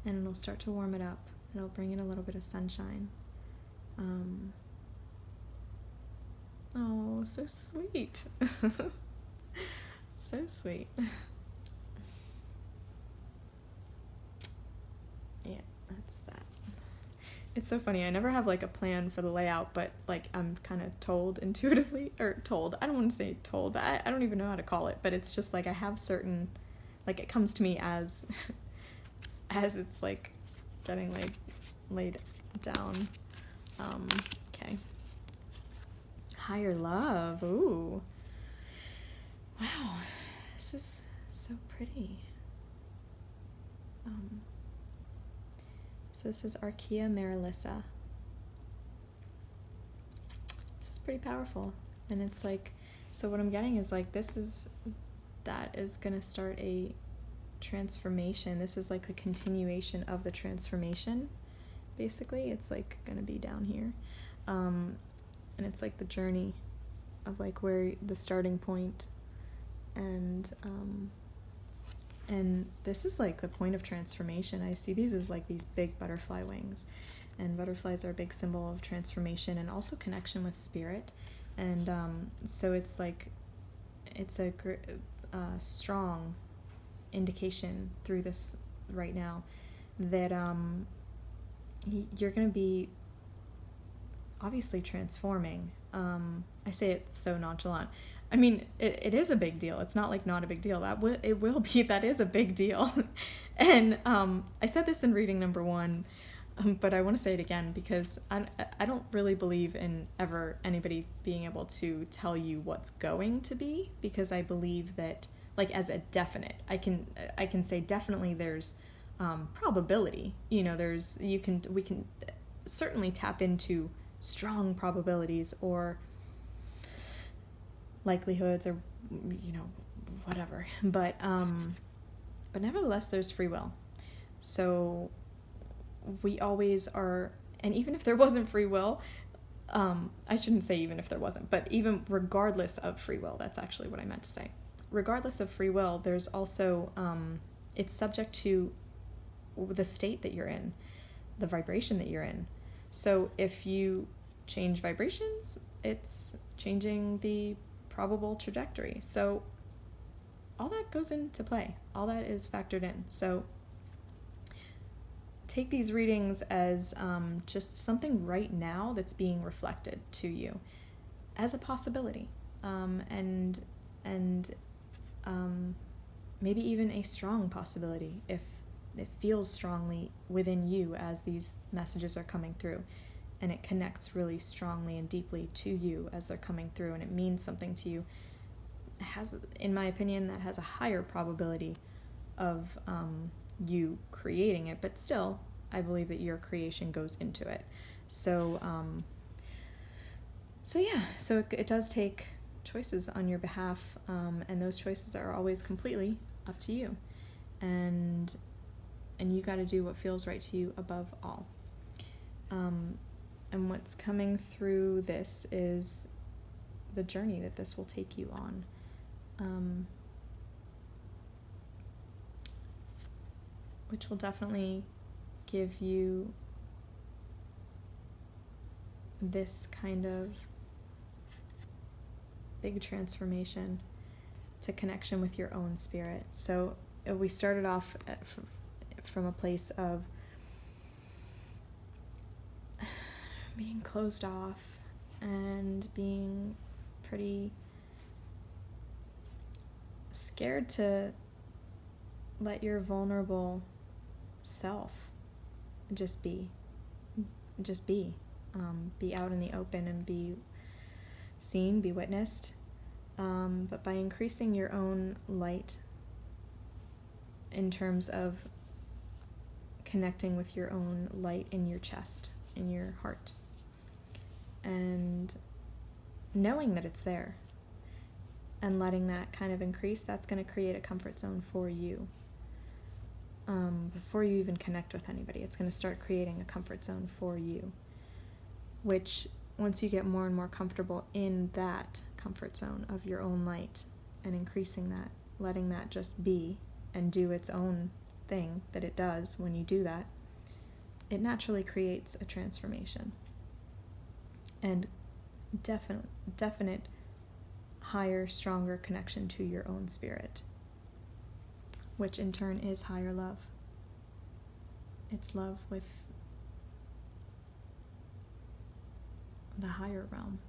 and it'll start to warm it up. It'll bring in a little bit of sunshine. Oh, so sweet. So sweet. Yeah, that's that. It's so funny. I never have like a plan for the layout, but like I'm kind of told intuitively, or told. I don't want to say told, but I don't even know how to call it. But it's just like I have certain, like it comes to me as it's like getting laid down. Okay. Higher love. Ooh. Wow. This is so pretty. So this is Archeiai Marilissa. This is pretty powerful. And it's like, so what I'm getting is like, that is going to start a transformation. This is like a continuation of the transformation, basically. It's like going to be down here. And it's like the journey of like where the starting point, and this is like the point of transformation. I see these as like these big butterfly wings, and butterflies are a big symbol of transformation and also connection with spirit. And so it's like, it's a strong indication through this right now that you're going to be obviously transforming. I say it so nonchalant. I mean, it is a big deal. It's not like not a big deal. It will be. That is a big deal. And I said this in reading number 1, but I want to say it again because I don't really believe in ever anybody being able to tell you what's going to be, because I believe that, like, as a definite, I can say definitely there's probability. You know, we can certainly tap into strong probabilities or likelihoods, or, you know, whatever, but nevertheless there's free will. So we always are, and even if there wasn't free will, I shouldn't say even if there wasn't, but even regardless of free will, that's actually what I meant to say. Regardless of free will, there's also it's subject to the state that you're in, the vibration that you're in. So if you change vibrations, it's changing the probable trajectory. So all that goes into play. All that is factored in. So take these readings as just something right now that's being reflected to you as a possibility, and maybe even a strong possibility if it feels strongly within you as these messages are coming through, and it connects really strongly and deeply to you as they're coming through, and it means something to you. It has, in my opinion, that has a higher probability of you creating it, but still, I believe that your creation goes into it. So it does take choices on your behalf, and those choices are always completely up to you. And and you got to do what feels right to you above all. And what's coming through this is the journey that this will take you on. Which will definitely give you this kind of big transformation to connection with your own spirit. So we started off from a place of being closed off and being pretty scared to let your vulnerable self just be out in the open and be seen, be witnessed. But by increasing your own light in terms of connecting with your own light in your chest, in your heart, and knowing that it's there and letting that kind of increase, that's going to create a comfort zone for you. Before you even connect with anybody, it's going to start creating a comfort zone for you, which once you get more and more comfortable in that comfort zone of your own light and increasing that, letting that just be and do its own thing that it does when you do that, it naturally creates a transformation and definite higher, stronger connection to your own spirit, which in turn is higher love. It's love with the higher realm.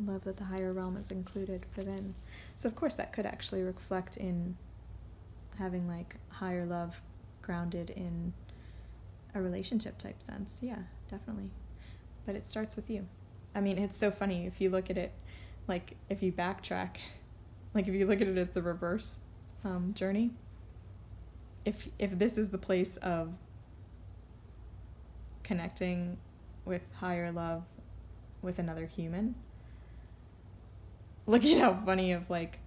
Love that the higher realm is included within. So of course that could actually reflect in having like higher love grounded in a relationship type sense. Yeah, definitely. But it starts with you. I mean, it's so funny if you look at it, like if you backtrack, like if you look at it as the reverse journey, if this is the place of connecting with higher love with another human, look at how funny of like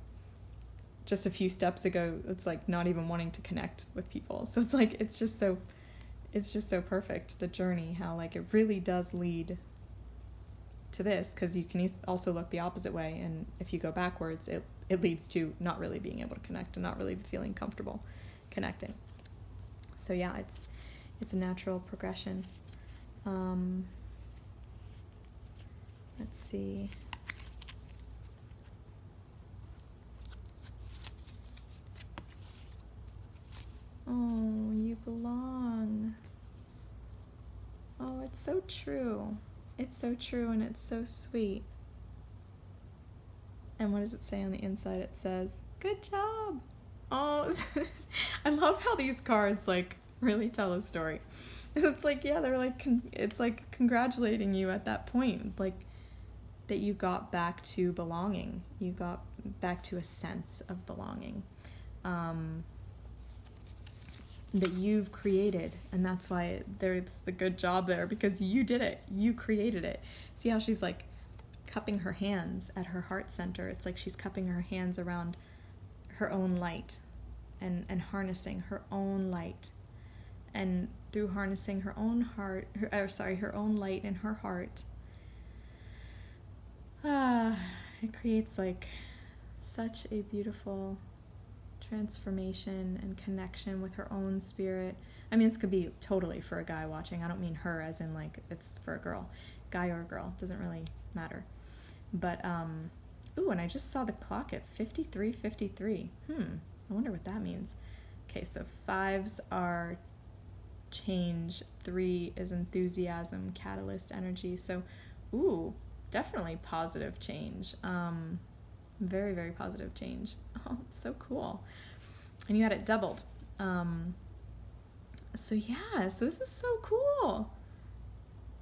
just a few steps ago, it's like not even wanting to connect with people. So it's like, it's just so perfect, the journey, how like it really does lead to this, because you can also look the opposite way, and if you go backwards, it leads to not really being able to connect and not really feeling comfortable connecting. So yeah, it's a natural progression. Let's see. Oh, you belong. Oh, it's so true. It's so true, and it's so sweet. And what does it say on the inside? It says, "Good job." Oh, I love how these cards like really tell a story. It's like, yeah, they're like, it's like congratulating you at that point, like that you got back to belonging. You got back to a sense of belonging. That you've created, and that's why there's the good job there, because you did it. You created it. See how she's like cupping her hands at her heart center? It's like she's cupping her hands around her own light and harnessing her own light. And through harnessing her own heart, her own light in her heart, it creates like such a beautiful transformation and connection with her own spirit. I mean, this could be totally for a guy watching. I don't mean her as in like it's for a girl. Guy or girl, doesn't really matter. But, ooh, and I just saw the clock at 53:53. I wonder what that means. Okay, so 5s are change, 3 is enthusiasm, catalyst, energy. So, ooh, definitely positive change. Very, very positive change. Oh, it's so cool. And you had it doubled. So yeah, so this is so cool.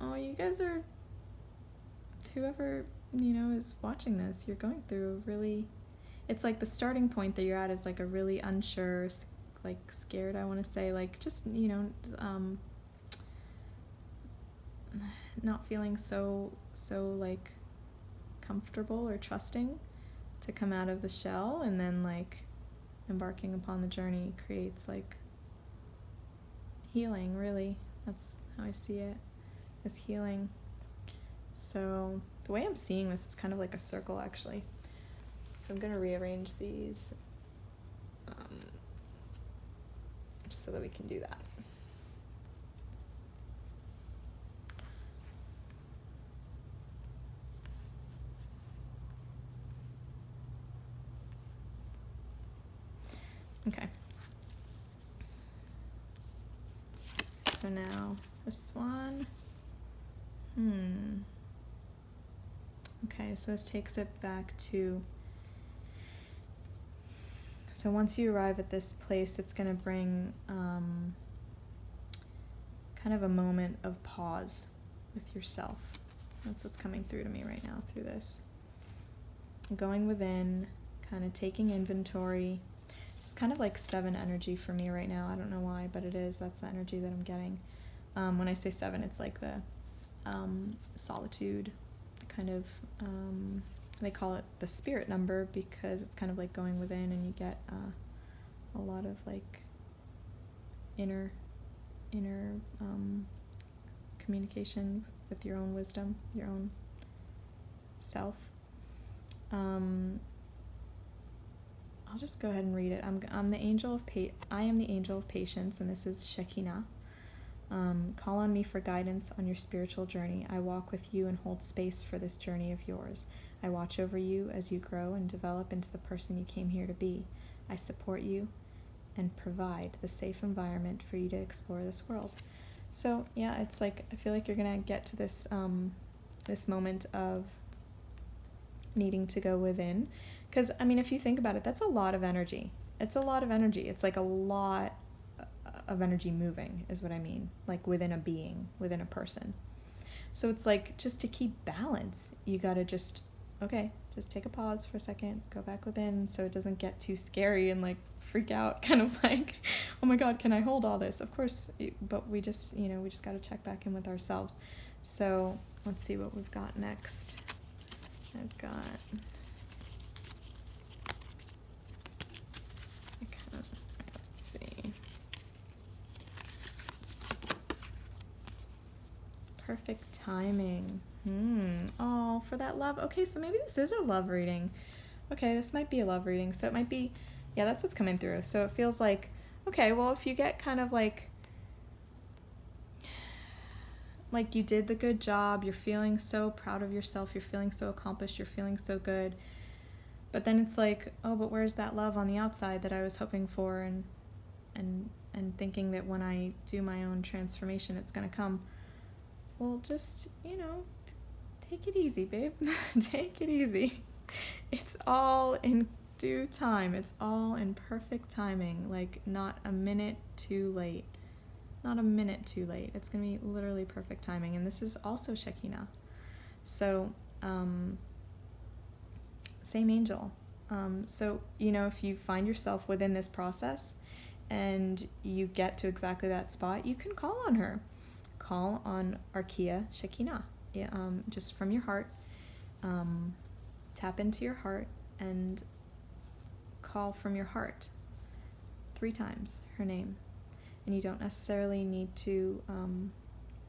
Oh, you guys are, whoever, is watching this, you're going through really, it's like the starting point that you're at is like a really unsure, like scared, I want to say, like just, not feeling so like comfortable or trusting to come out of the shell, and then like embarking upon the journey creates like healing, really. That's how I see it, as healing. So the way I'm seeing this is kind of like a circle, actually. So I'm going to rearrange these so that we can do that. Okay. So now this one. Okay, so this takes it back to, so once you arrive at this place, it's going to bring kind of a moment of pause with yourself. That's what's coming through to me right now through this. Going within, kind of taking inventory. It's kind of like 7 energy for me right now. I don't know why, but it is. That's the energy that I'm getting. When I say 7, it's like the solitude kind of, they call it the spirit number because it's kind of like going within and you get a lot of like inner communication with your own wisdom, your own self. I'll just go ahead and read it. I'm the angel of I am the angel of patience, and this is Shekinah. Call on me for guidance on your spiritual journey. I walk with you and hold space for this journey of yours. I watch over you as you grow and develop into the person you came here to be. I support you and provide the safe environment for you to explore this world. So yeah, it's like I feel like you're gonna get to this this moment of needing to go within, because I mean, if you think about it, that's a lot of energy. It's a lot of energy. It's like a lot of energy moving is what I mean, like within a being, within a person. So it's like, just to keep balance, you gotta just take a pause for a second, go back within so it doesn't get too scary and like freak out, kind of like, oh my god, can I hold all this? Of course, but we just gotta check back in with ourselves. So let's see what we've got next. I've got, let's see. Perfect timing. Oh, for that love. Okay, so maybe this is a love reading. Okay, this might be a love reading. So it might be, yeah, that's what's coming through. So it feels like, okay, well, if you get kind of like you did the good job, you're feeling so proud of yourself, you're feeling so accomplished, you're feeling so good. But then it's like, oh, but where's that love on the outside that I was hoping for and thinking that when I do my own transformation, it's going to come. Well, just, take it easy, babe. Take it easy. It's all in due time. It's all in perfect timing. Like, not a minute too late. Not a minute too late. It's going to be literally perfect timing. And this is also Shekinah. So, same angel. So, if you find yourself within this process and you get to exactly that spot, you can call on her. Call on Archeiai, Shekinah. Just from your heart. Tap into your heart and call from your heart 3 times her name. And you don't necessarily need to,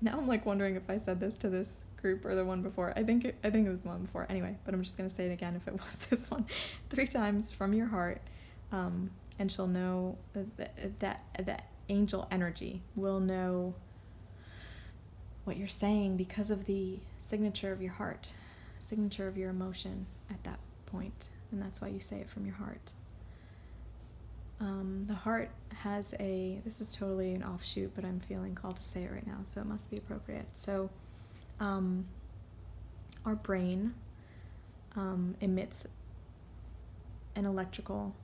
now I'm like wondering if I said this to this group or the one before. I think it was the one before. Anyway, but I'm just going to say it again if it was this one. 3 times from your heart, and she'll know that angel energy will know what you're saying because of the signature of your heart, signature of your emotion at that point. And that's why you say it from your heart. The heart has this is totally an offshoot, but I'm feeling called to say it right now, so it must be appropriate. So, our brain emits an electrical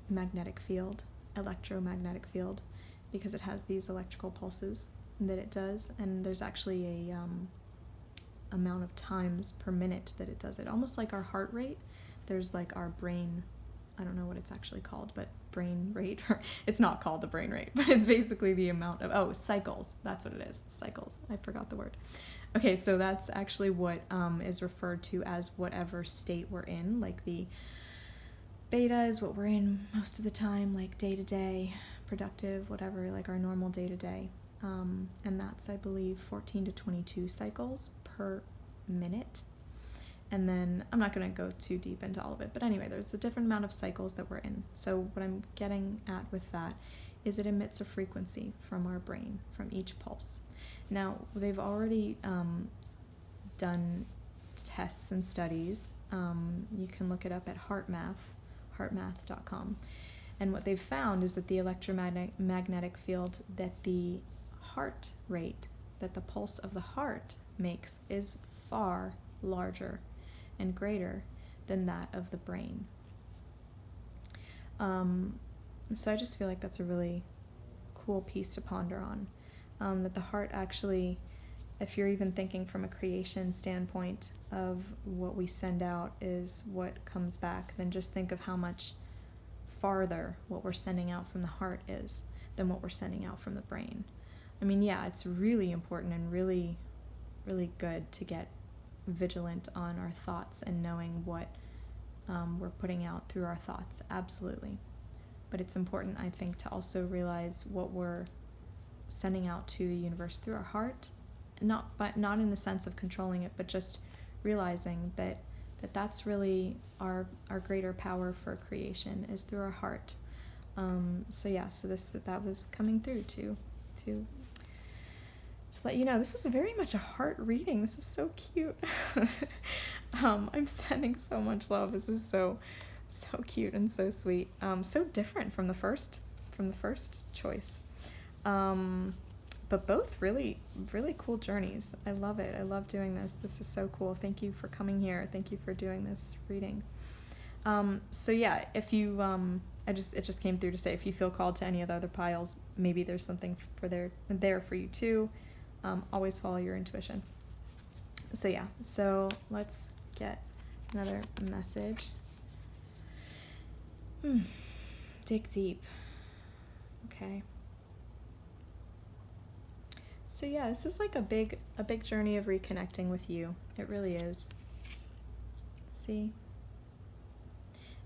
magnetic field, electromagnetic field, because it has these electrical pulses that it does, and there's actually a amount of times per minute that it does it, almost like our heart rate. There's like our brain, I don't know what it's actually called, but brain rate, it's not called the brain rate, but it's basically the amount of, cycles, that's what it is, cycles, I forgot the word. Okay, so that's actually what is referred to as whatever state we're in, like the beta is what we're in most of the time, like day-to-day, productive, whatever, like our normal day-to-day. And that's, I believe, 14 to 22 cycles per minute. And then I'm not going to go too deep into all of it, but anyway, there's a different amount of cycles that we're in. So what I'm getting at with that is it emits a frequency from our brain, from each pulse. Now, they've already done tests and studies. You can look it up at heartmath.com. And what they've found is that the electromagnetic field that the heart rate, that the pulse of the heart makes, is far larger and greater than that of the brain. So I just feel like that's a really cool piece to ponder on. That the heart actually, if you're even thinking from a creation standpoint of what we send out is what comes back, then just think of how much farther what we're sending out from the heart is than what we're sending out from the brain. I mean, yeah, it's really important and really, really good to get vigilant on our thoughts and knowing what we're putting out through our thoughts, absolutely. But it's important, I think, to also realize what we're sending out to the universe through our heart, not in the sense of controlling it, but just realizing that that's really our greater power for creation is through our heart. So that was coming through to let you know. This is very much a heart reading. This is so cute. I'm sending so much love. This is so cute and so sweet. So different from the first choice. But both really, really cool journeys. I love it. I love doing this. This is so cool. Thank you for coming here. Thank you for doing this reading. So yeah, if you, it just came through to say if you feel called to any of the other piles, maybe there's something there for you too. Always follow your intuition. So yeah, so let's get another message. Dig deep. Okay. So yeah, this is like a big journey of reconnecting with you. It really is. See?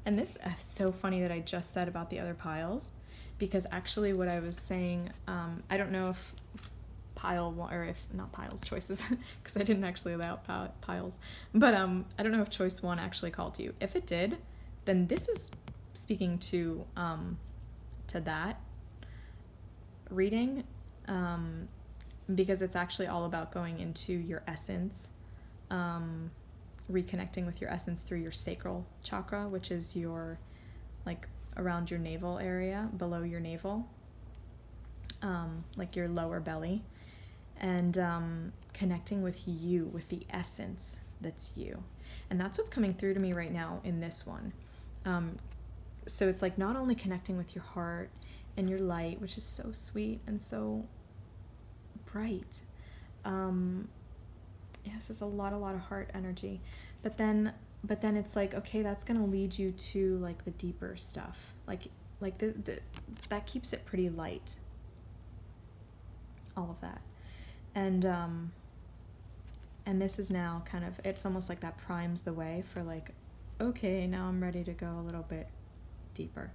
And this, it's so funny that I just said about the other piles, because actually what I was saying, I don't know if pile one, or if not piles, choices, because I didn't actually allow piles, but I don't know if choice one actually called to you. If it did, then this is speaking to that reading, because it's actually all about going into your essence, reconnecting with your essence through your sacral chakra, which is your, like, around your navel area, below your navel, like your lower belly, and connecting with you, with the essence that's you. And that's what's coming through to me right now in this one. So it's like not only connecting with your heart and your light, which is so sweet and so bright. Yes, there's a lot of heart energy. But then it's like, okay, that's gonna lead you to like the deeper stuff. Like that keeps it pretty light. All of that. And this is now kind of, it's almost like that primes the way for like, okay, now I'm ready to go a little bit deeper.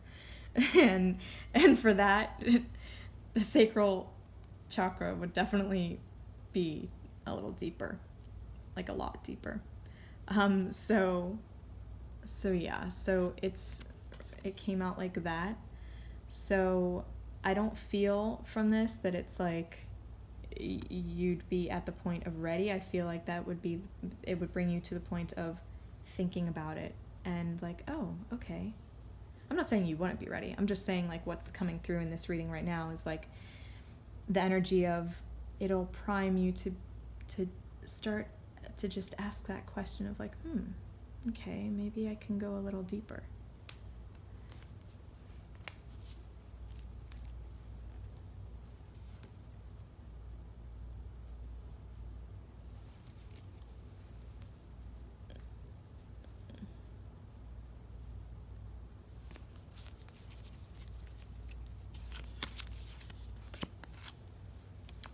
and for that, the sacral chakra would definitely be a little deeper, like a lot deeper. So yeah, so it came out like that. So I don't feel from this that it's like you'd be at the point of ready. I feel like it would bring you to the point of thinking about it and like, oh, okay. I'm not saying you wouldn't be ready. I'm just saying like what's coming through in this reading right now is like the energy of it'll prime you to start to just ask that question of like, okay, maybe I can go a little deeper.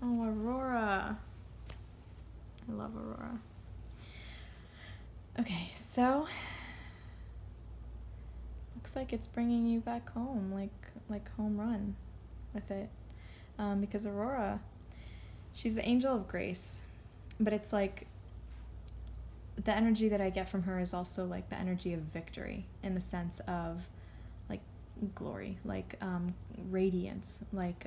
Oh, Aurora. I love Aurora. Okay, so looks like it's bringing you back home, like home run with it. Because Aurora, she's the angel of grace, but it's like the energy that I get from her is also like the energy of victory, in the sense of like glory, like radiance, like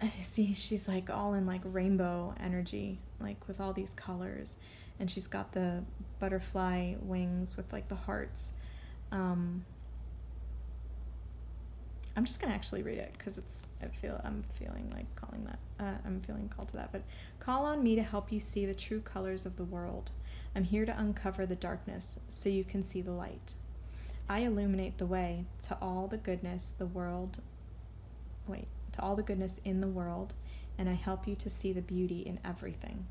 I see she's like all in like rainbow energy, like with all these colors, and she's got the butterfly wings with like the hearts. I'm just gonna actually read it because I'm feeling like calling that. I'm feeling called to that. But call on me to help you see the true colors of the world. I'm here to uncover the darkness so you can see the light. I illuminate the way to all the goodness in the world, and I help you to see the beauty in everything.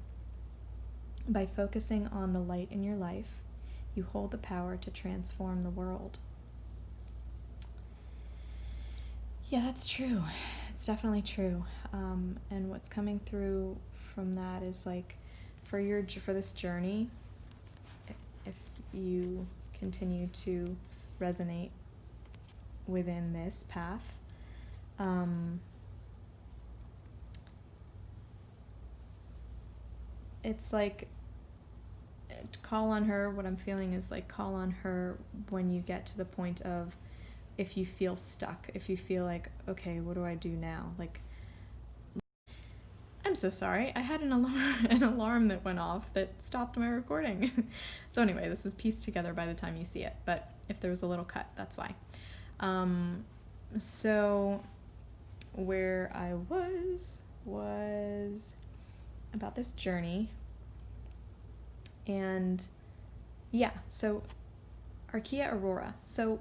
By focusing on the light in your life, you hold the power to transform the world. Yeah, that's true. It's definitely true. And what's coming through from that is like, for this journey, if you continue to resonate within this path, it's like, call on her. What I'm feeling is like, call on her when you get to the point of, if you feel stuck, if you feel like, okay, what do I do now? Like, I'm so sorry. I had an alarm that went off that stopped my recording. So anyway, this is pieced together by the time you see it, but if there was a little cut, that's why. So where I was about this journey, and yeah, so Archeiai Aurora. So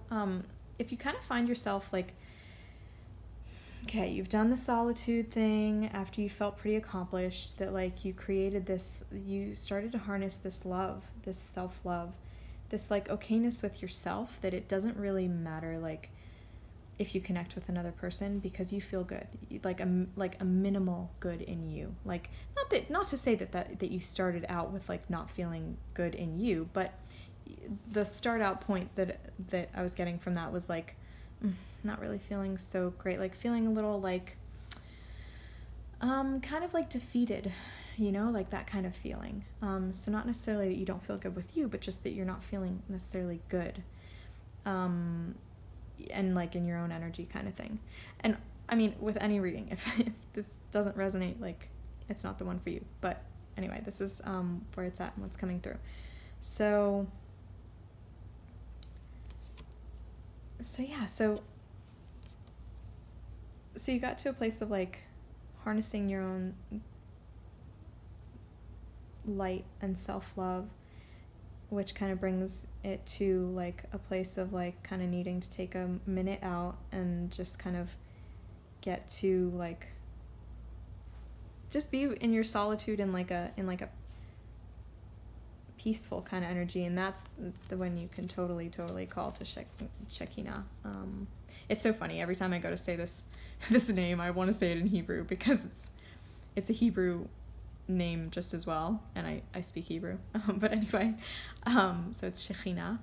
if you kind of find yourself like, okay, you've done the solitude thing after you felt pretty accomplished, that like you created this, you started to harness this love, this self-love, this like okayness with yourself, that it doesn't really matter like if you connect with another person, because you feel good, like a minimal good in you. Like, not to say that you started out with like not feeling good in you, but the start out point that I was getting from that was like, not really feeling so great, like feeling a little like kind of like defeated, like that kind of feeling. So not necessarily that you don't feel good with you, but just that you're not feeling necessarily good, and like in your own energy kind of thing. And I mean, with any reading, if this doesn't resonate, like it's not the one for you. But anyway, this is where it's at and what's coming through. So yeah, so you got to a place of like harnessing your own light and self-love, which kind of brings it to like a place of like kind of needing to take a minute out and just kind of get to like just be in your solitude in like a peaceful kind of energy. And that's the when you can totally call to Shekinah. It's so funny, every time I go to say this name, I want to say it in Hebrew because it's a Hebrew name just as well, and I speak Hebrew. But anyway, so it's Shekinah,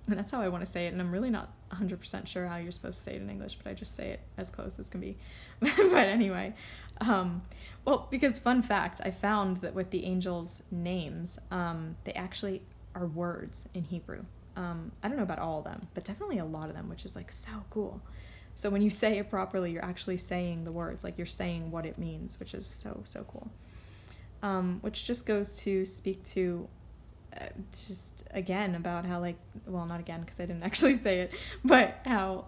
and that's how I want to say it, and I'm really not 100% sure how you're supposed to say it in English, but I just say it as close as can be. But anyway, well, because fun fact, I found that with the angels' names, they actually are words in Hebrew. I don't know about all of them, but definitely a lot of them, which is like so cool. So when you say it properly, you're actually saying the words, like you're saying what it means, which is so cool. Which just goes to speak to just again about how like, well, not again because I didn't actually say it, but how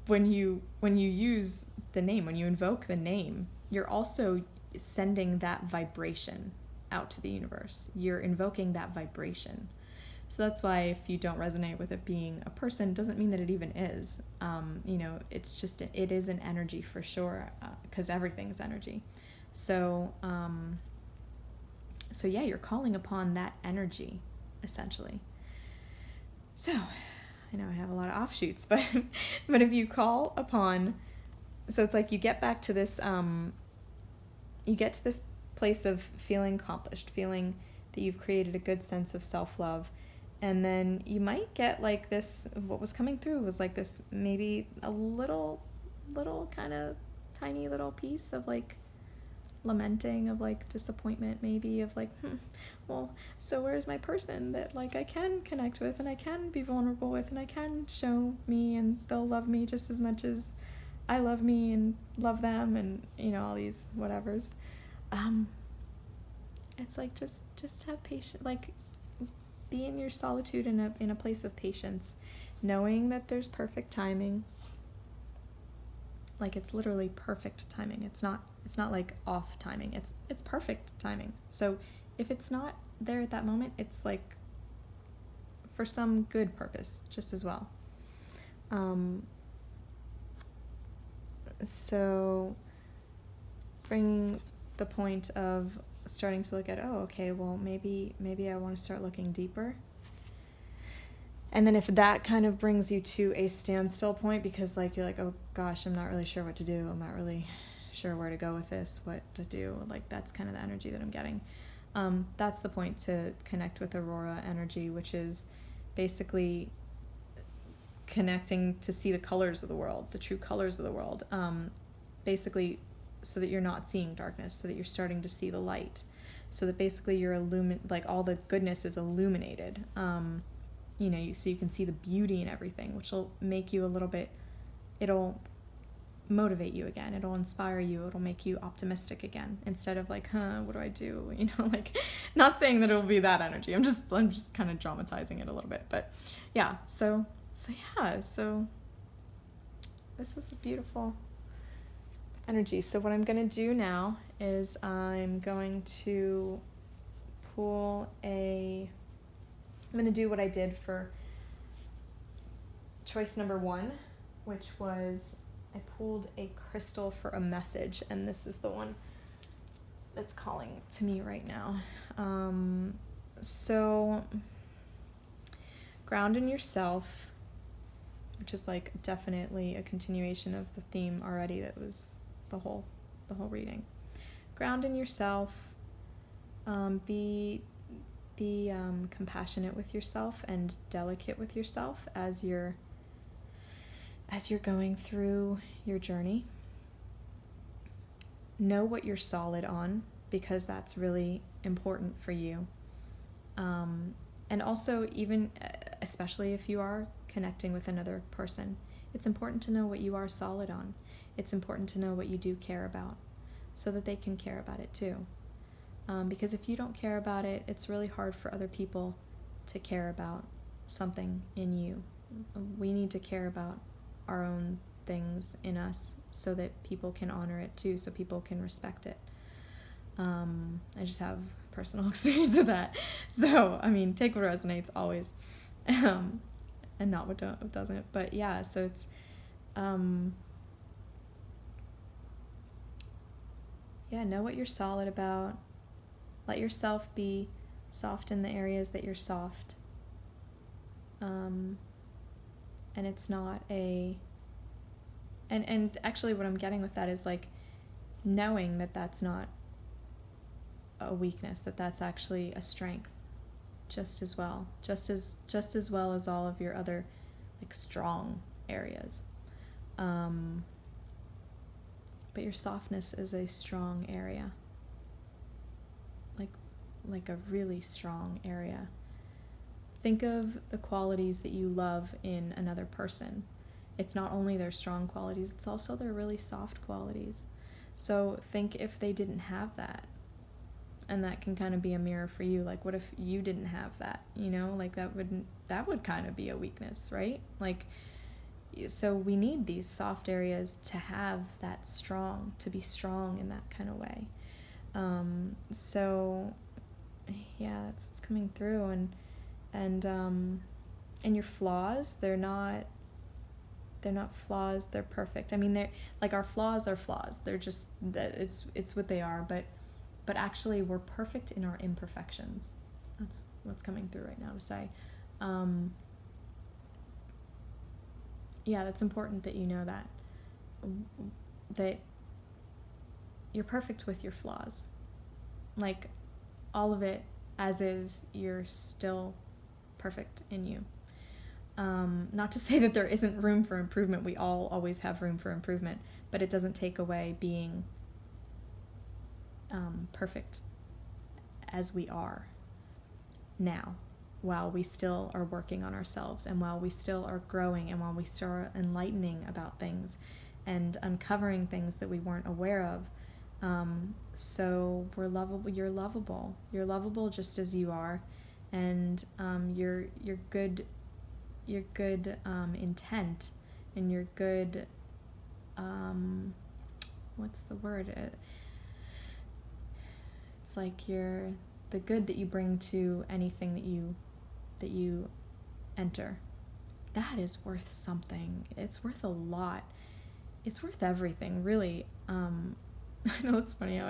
when you use the name, when you invoke the name, you're also sending that vibration out to the universe. You're invoking that vibration. So that's why if you don't resonate with it being a person, doesn't mean that it even is. It's just, it is an energy for sure, because everything's energy. So yeah, you're calling upon that energy, essentially. So, I know I have a lot of offshoots, but if you call upon, so it's like you get back to this, you get to this place of feeling accomplished, feeling that you've created a good sense of self-love. And then you might get like this, what was coming through was like this, maybe a little kind of tiny little piece of like lamenting, of like disappointment, maybe, of like, well, so where's my person that like I can connect with and I can be vulnerable with and I can show me and they'll love me just as much as I love me and love them, and you know, all these whatevers. It's like just have patience, like be in your solitude in a place of patience, knowing that there's perfect timing. Like, it's literally perfect timing. It's not like off timing. It's perfect timing. So if it's not there at that moment, it's like for some good purpose just as well. So bringing the point of starting to look at, oh, okay, well, maybe I want to start looking deeper. And then if that kind of brings you to a standstill point, because like you're like, oh gosh, I'm not really sure what to do, I'm not really sure where to go with this, what to do, like that's kind of the energy that I'm getting. That's the point to connect with Aurora energy, which is basically connecting to see the colors of the world, the true colors of the world, basically so that you're not seeing darkness, so that you're starting to see the light, so that basically you're like all the goodness is illuminated. You know, so you can see the beauty in everything, which will make you a little bit, it'll motivate you again, it'll inspire you, it'll make you optimistic again, instead of like, what do I do? You know, like, not saying that it'll be that energy, I'm just kind of dramatizing it a little bit, but yeah, so this is a beautiful energy. So what I'm going to do now is I'm going to I'm going to do what I did for choice number 1, which was I pulled a crystal for a message, and this is the one that's calling to me right now. So ground in yourself, which is like definitely a continuation of the theme already that was the whole reading. Ground in yourself, be compassionate with yourself and delicate with yourself as you're going through your journey. Know what you're solid on, because that's really important for you. And also, even especially if you are connecting with another person, it's important to know what you are solid on. It's important to know what you do care about, so that they can care about it too. Because if you don't care about it, it's really hard for other people to care about something in you. We need to care about our own things in us so that people can honor it too, so people can respect it. I just have personal experience with that. So, I mean, take what resonates always, and not what doesn't. But yeah, so it's, know what you're solid about. Let yourself be soft in the areas that you're soft. And it's not and actually what I'm getting with that is like knowing that that's not a weakness, that that's actually a strength just as well as all of your other like strong areas. But your softness is a strong area. Like a really strong area. Think of the qualities that you love in another person. It's not only their strong qualities, it's also their really soft qualities. So think if they didn't have that. And that can kind of be a mirror for you. Like, what if you didn't have that? You know, like that would kind of be a weakness, right? Like, so we need these soft areas to have that strong, to be strong in that kind of way. So yeah, that's what's coming through. And your flaws, they're not flaws, they're perfect. I mean, they're like, our flaws are flaws. They're just, it's what they are, but actually we're perfect in our imperfections. That's what's coming through right now to say. Yeah, that's important that you know that you're perfect with your flaws. Like, all of it as is, you're still perfect in you. Not to say that there isn't room for improvement. We all always have room for improvement, but it doesn't take away being perfect as we are now, while we still are working on ourselves, and while we still are growing, and while we still are enlightening about things and uncovering things that we weren't aware of. So we're lovable. You're lovable. You're lovable just as you are, and your good intent and your good what's the word? It's like the good that you bring to anything that you enter. That is worth something. It's worth a lot. It's worth everything, really. I know it's funny how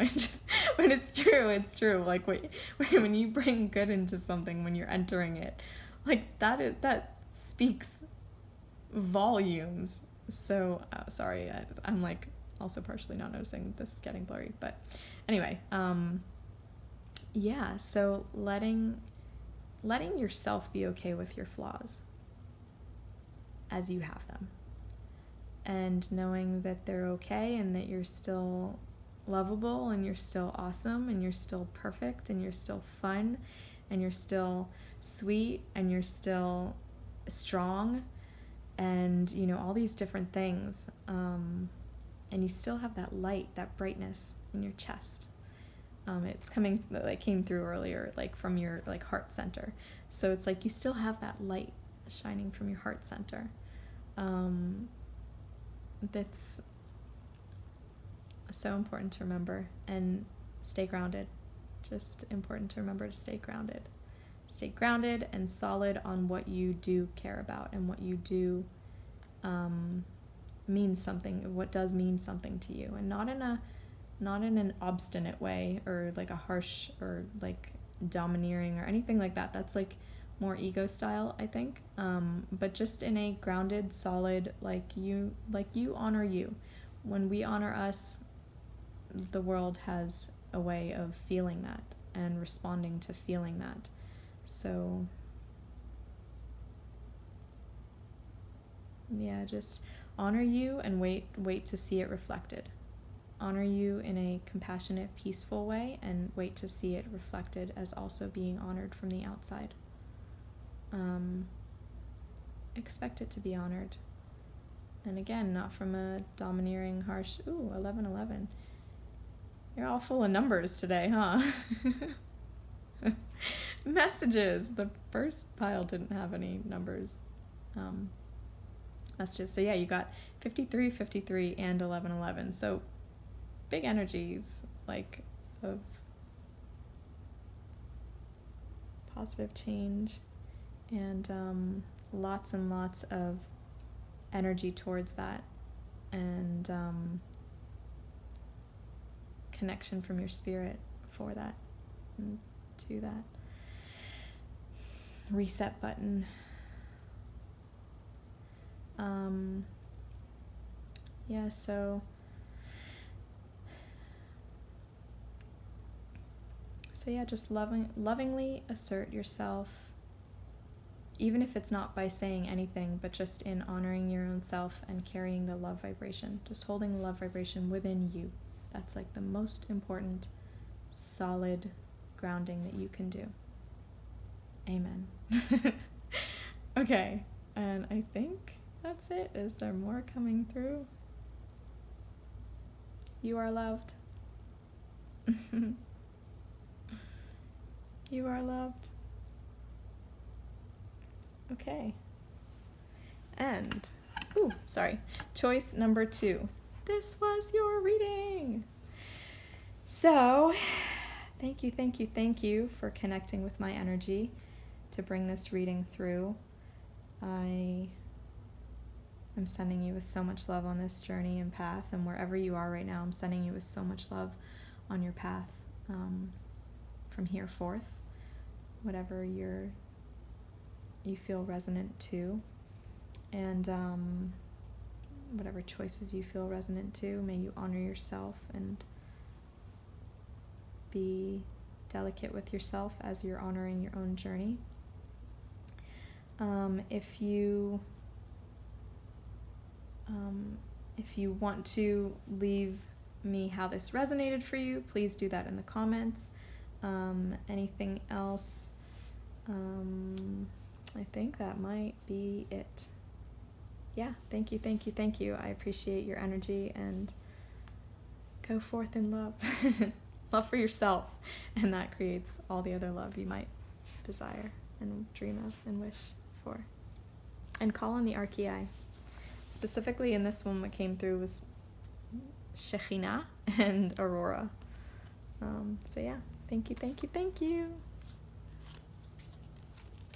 when it's true. Like when you bring good into something, when you're entering it, like that speaks volumes. So sorry, I'm like also partially not noticing that this is getting blurry, but anyway, yeah. So letting yourself be okay with your flaws as you have them, and knowing that they're okay, and that you're still lovable, and you're still awesome, and you're still perfect, and you're still fun, and you're still sweet, and you're still strong, and all these different things, and you still have that light, that brightness in your chest. It's came through earlier, like from your heart center. So it's like you still have that light shining from your heart center. That's so important to remember, and stay grounded. Just important to remember to stay grounded. Stay grounded and solid on what you do care about, and what you do means something, what does mean something to you, and not in an obstinate way, or like a harsh, or like domineering, or anything like that. That's like more ego style, I think. But just in a grounded, solid, like you honor you. When we honor us, the world has a way of feeling that and responding to feeling that. So yeah, just honor you, and wait to see it reflected. Honor you in a compassionate, peaceful way, and wait to see it reflected as also being honored from the outside. Expect it to be honored. And again, not from a domineering, harsh, 1111. You're all full of numbers today, huh? Messages. The first pile didn't have any numbers. Messages. So yeah, you got 53, 53, and 1111. So big energies, like, of positive change, and lots and lots of energy towards that, and connection from your spirit for that, and to that reset button. Yeah, so yeah, just lovingly assert yourself, even if it's not by saying anything, but just in honoring your own self and carrying the love vibration, just holding the love vibration within you. That's like the most important, solid grounding that you can do. Amen. Okay, and I think that's it. Is there more coming through? You are loved. You are loved. Okay. And, choice number 2. This was your reading. So, thank you for connecting with my energy to bring this reading through. I am sending you with so much love on this journey and path, and wherever you are right now, I'm sending you with so much love on your path, from here forth, whatever you feel resonant to, and whatever choices you feel resonant to, may you honor yourself and be delicate with yourself as you're honoring your own journey. If you want to leave me how this resonated for you, please do that in the comments. Anything else? I think that might be it. Yeah, thank you, thank you, thank you. I appreciate your energy, and go forth in love. Love for yourself, and that creates all the other love you might desire and dream of and wish for. And call on the Archeiai. Specifically in this one, what came through was Shekhinah and Aurora. So yeah, thank you, thank you, thank you.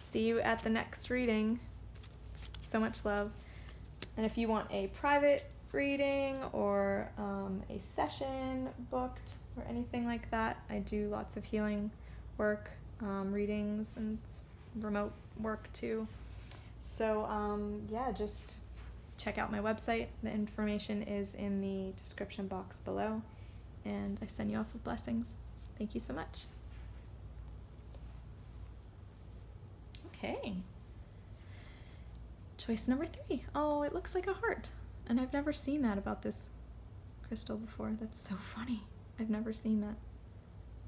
See you at the next reading. So much love. And if you want a private reading or a session booked or anything like that, I do lots of healing work, readings, and remote work too. So yeah, just check out my website. The information is in the description box below, and I send you off with blessings. Thank you so much. Okay. Choice number 3. Oh, it looks like a heart. And I've never seen that about this crystal before. That's so funny. I've never seen that.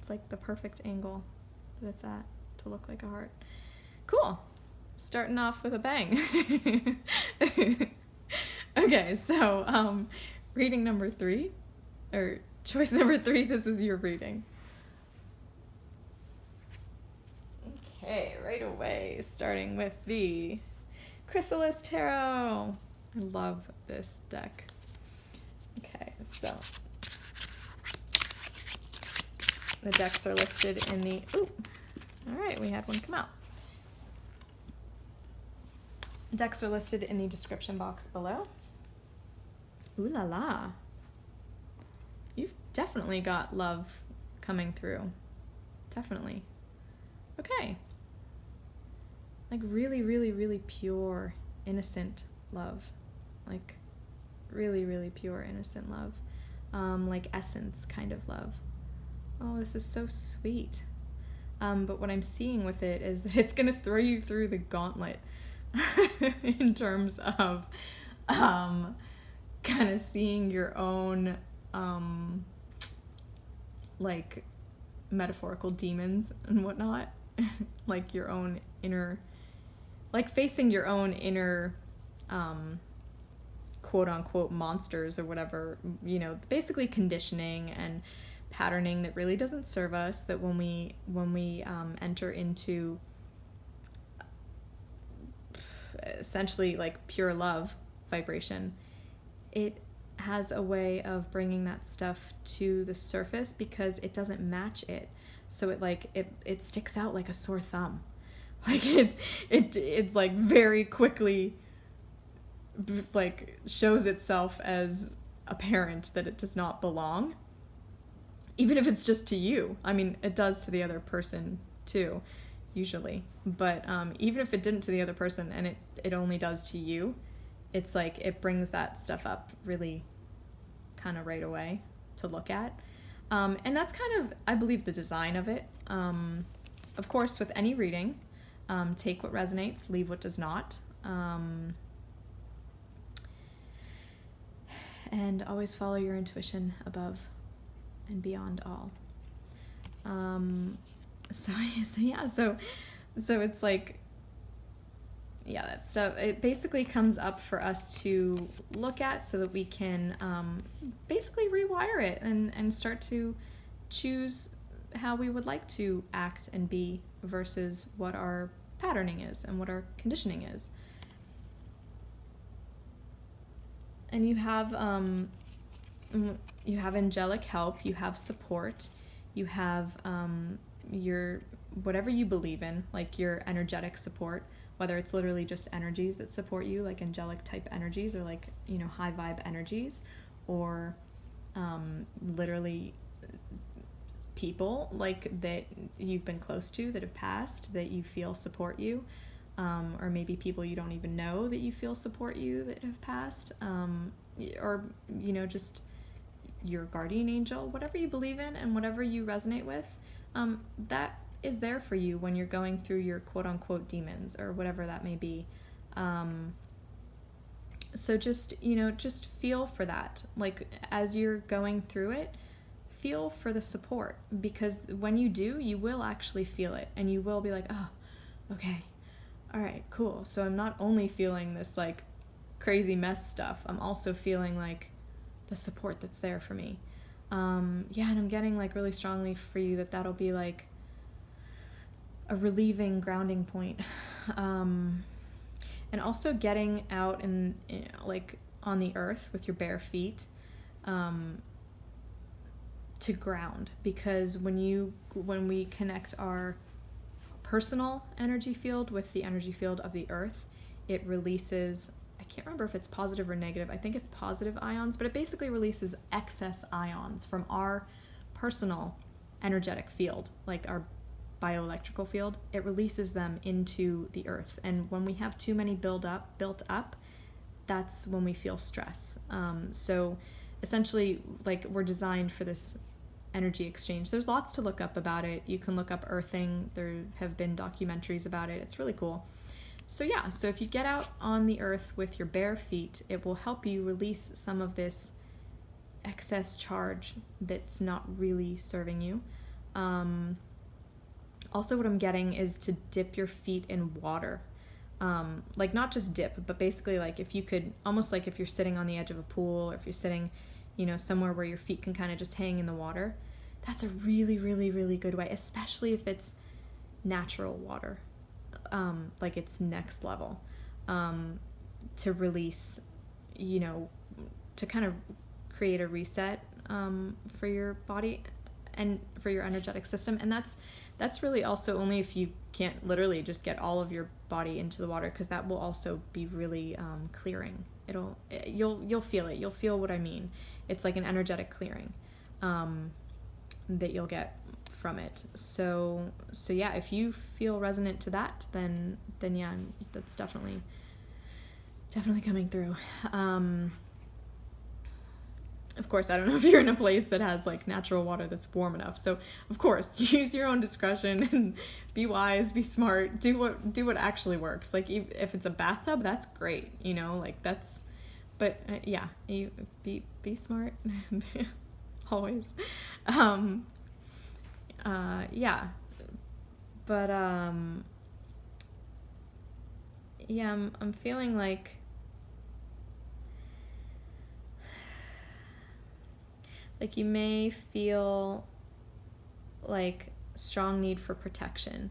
It's like the perfect angle that it's at to look like a heart. Cool. Starting off with a bang. Okay, so reading number 3, or choice number 3, this is your reading. Okay, right away, starting with the Chrysalis Tarot. I love this deck. Okay, so the decks are listed in the, ooh, all right, we had one come out. Decks are listed in the description box below. Ooh la la. You've definitely got love coming through. Definitely. Okay. Like really, really, really pure, innocent love. Like really, really pure, innocent love. Like essence kind of love. Oh, this is so sweet. But what I'm seeing with it is that it's gonna throw you through the gauntlet in terms of kind of seeing your own like metaphorical demons and whatnot. Like your own inner, like facing your own inner quote unquote monsters or whatever, you know, basically conditioning and patterning that really doesn't serve us, that when we enter into essentially like pure love vibration, it has a way of bringing that stuff to the surface because it doesn't match it. So it sticks out like a sore thumb. Like it's like very quickly like shows itself as apparent that it does not belong. Even if it's just to you. I mean, it does to the other person too, usually. But even if it didn't to the other person and it only does to you, it's like it brings that stuff up really kind of right away to look at. And that's kind of, I believe, the design of it. Of course, with any reading, take what resonates, leave what does not. And always follow your intuition above and beyond all. So it's like, yeah, that stuff, it basically comes up for us to look at so that we can basically rewire it and start to choose how we would like to act and be versus what our patterning is and what our conditioning is. And you have angelic help, you have support, you have your whatever you believe in, like your energetic support, whether it's literally just energies that support you, like angelic type energies, or like, you know, high vibe energies, or literally people like that you've been close to that have passed that you feel support you, or maybe people you don't even know that you feel support you that have passed, or, you know, just your guardian angel, whatever you believe in and whatever you resonate with. that is there for you when you're going through your quote-unquote demons or whatever that may be. So just, just feel for that. Like, as you're going through it, feel for the support, because when you do, you will actually feel it, and you will be like, oh, okay, all right, cool. So I'm not only feeling this like crazy mess stuff, I'm also feeling like the support that's there for me. And I'm getting like really strongly for you that'll be like a relieving grounding point. And also getting out and like on the earth with your bare feet, to ground, because when we connect our personal energy field with the energy field of the earth, it releases, I can't remember if it's positive or negative, I think it's positive ions, but it basically releases excess ions from our personal energetic field, like our bioelectrical field. It releases them into the earth, and when we have too many built up, that's when we feel stress. So essentially, like, we're designed for this energy exchange. There's lots to look up about it. You can look up earthing. There have been documentaries about it. It's really cool. So so if you get out on the earth with your bare feet, it will help you release some of this excess charge that's not really serving you. Also, what I'm getting is to dip your feet in water. Like, not just dip, but basically, like, if you could, almost like if you're sitting on the edge of a pool, or if you're sitting, somewhere where your feet can kind of just hang in the water. That's a really, really, really good way, especially if it's natural water. Like, it's next level, to release, to kind of create a reset, for your body and for your energetic system. And that's really also only if you can't literally just get all of your body into the water, because that will also be really clearing. You'll feel it. You'll feel what I mean. It's like an energetic clearing that you'll get from it. So if you feel resonant to that, then yeah, that's definitely coming through. Of course, I don't know if you're in a place that has like natural water that's warm enough. So of course, use your own discretion and be wise, be smart, do what actually works. Like, if it's a bathtub, that's great, like that's, but yeah, you be smart always. Yeah, but yeah, I'm feeling like you may feel like strong need for protection.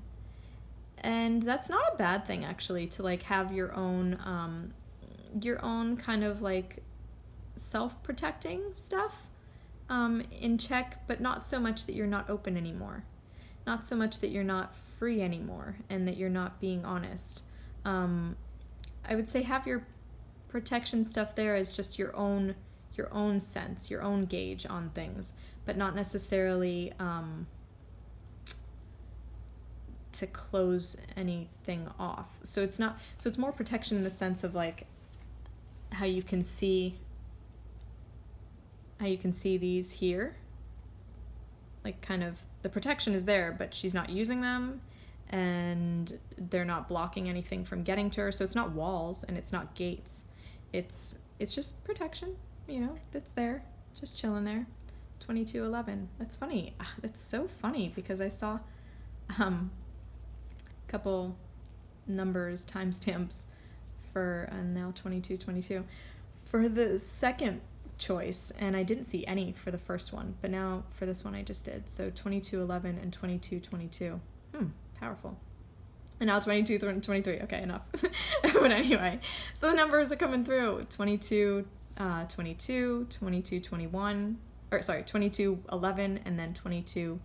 And that's not a bad thing, actually, to like have your own kind of like self-protecting stuff in check, but not so much that you're not open anymore. Not so much that you're not free anymore and that you're not being honest. I would say have your protection stuff there as just your own sense, your own gauge on things, but not necessarily to close anything off. So it's more protection in the sense of like how you can see these here. Like, kind of the protection is there, but she's not using them, and they're not blocking anything from getting to her. So it's not walls and it's not gates. It's just protection. That's there, just chilling there. 2211. That's funny. That's so funny, because I saw a couple numbers, timestamps for, and now 2222 for the second choice, and I didn't see any for the first one, but now for this one I just did. So 2211 and 2222. Powerful. And now 2223. Okay, enough. But anyway, so the numbers are coming through. 22 22, 22, 21, or sorry, 22, 11, and then 22,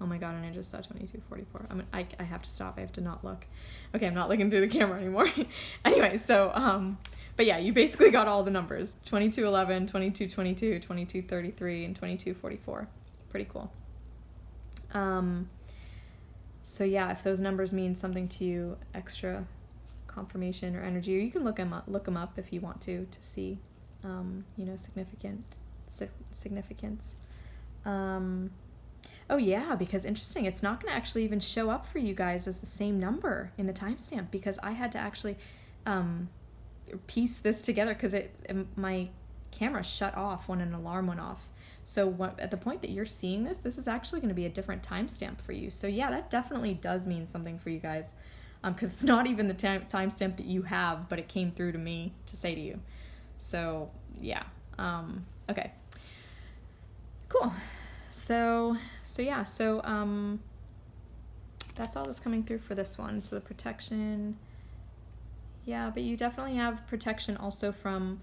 oh my god, and I just saw 22, 44. I have to stop, I have to not look. Okay, I'm not looking through the camera anymore. Anyway, so, but yeah, you basically got all the numbers, 22, 11, 22, 22, 22, 33, and 22, 44. Pretty cool. So yeah, if those numbers mean something to you, extra confirmation or energy, or you can look them up if you want to see significance. Oh yeah, because interesting, it's not going to actually even show up for you guys as the same number in the timestamp, because I had to actually piece this together because my camera shut off when an alarm went off. So at the point that you're seeing this, this is actually going to be a different timestamp for you. So yeah, that definitely does mean something for you guys, because it's not even the timestamp that you have, but it came through to me to say to you. So yeah, okay, cool. So that's all that's coming through for this one. So the protection, yeah, but you definitely have protection also from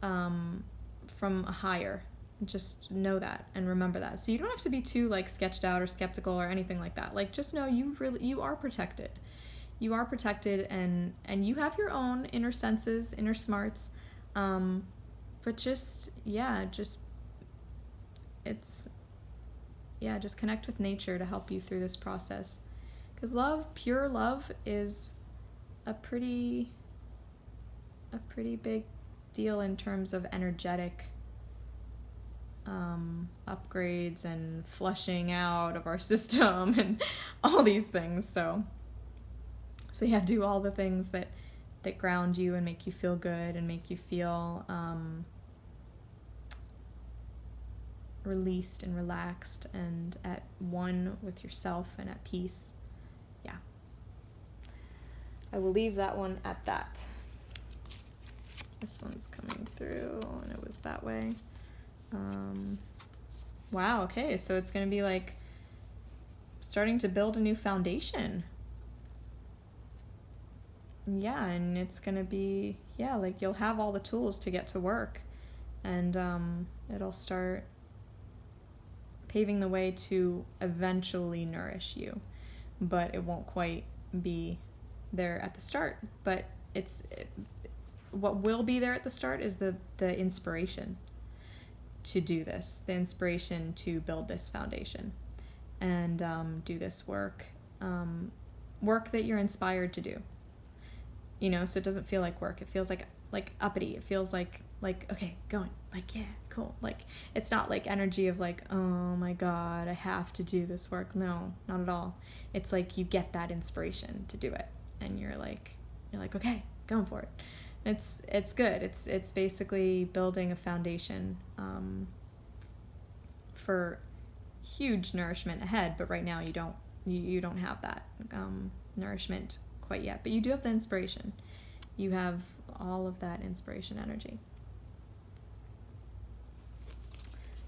a higher. Just know that and remember that. So you don't have to be too like sketched out or skeptical or anything like that. Like, just know you are protected. You are protected, and you have your own inner senses, inner smarts. But just connect with nature to help you through this process. Because pure love, is a pretty big deal in terms of energetic upgrades and flushing out of our system and all these things. So yeah, do all the things that ground you and make you feel good and make you feel released and relaxed and at one with yourself and at peace. Yeah. I will leave that one at that. This one's coming through, and it was that way. Wow, okay, so it's going to be like starting to build a new foundation. Yeah, and it's going to be, like you'll have all the tools to get to work, and it'll start paving the way to eventually nourish you, but it won't quite be there at the start. But what will be there at the start is the inspiration to do this, the inspiration to build this foundation and do this work that you're inspired to do. So it doesn't feel like work. It feels like uppity. It feels like okay, going, like, yeah, cool. Like, it's not like energy of like, oh my God, I have to do this work. No, not at all. It's like you get that inspiration to do it, and you're like, okay, going for it. It's good. It's basically building a foundation for huge nourishment ahead. But right now you don't have that nourishment quite yet. But you do have the inspiration. You have all of that inspiration energy.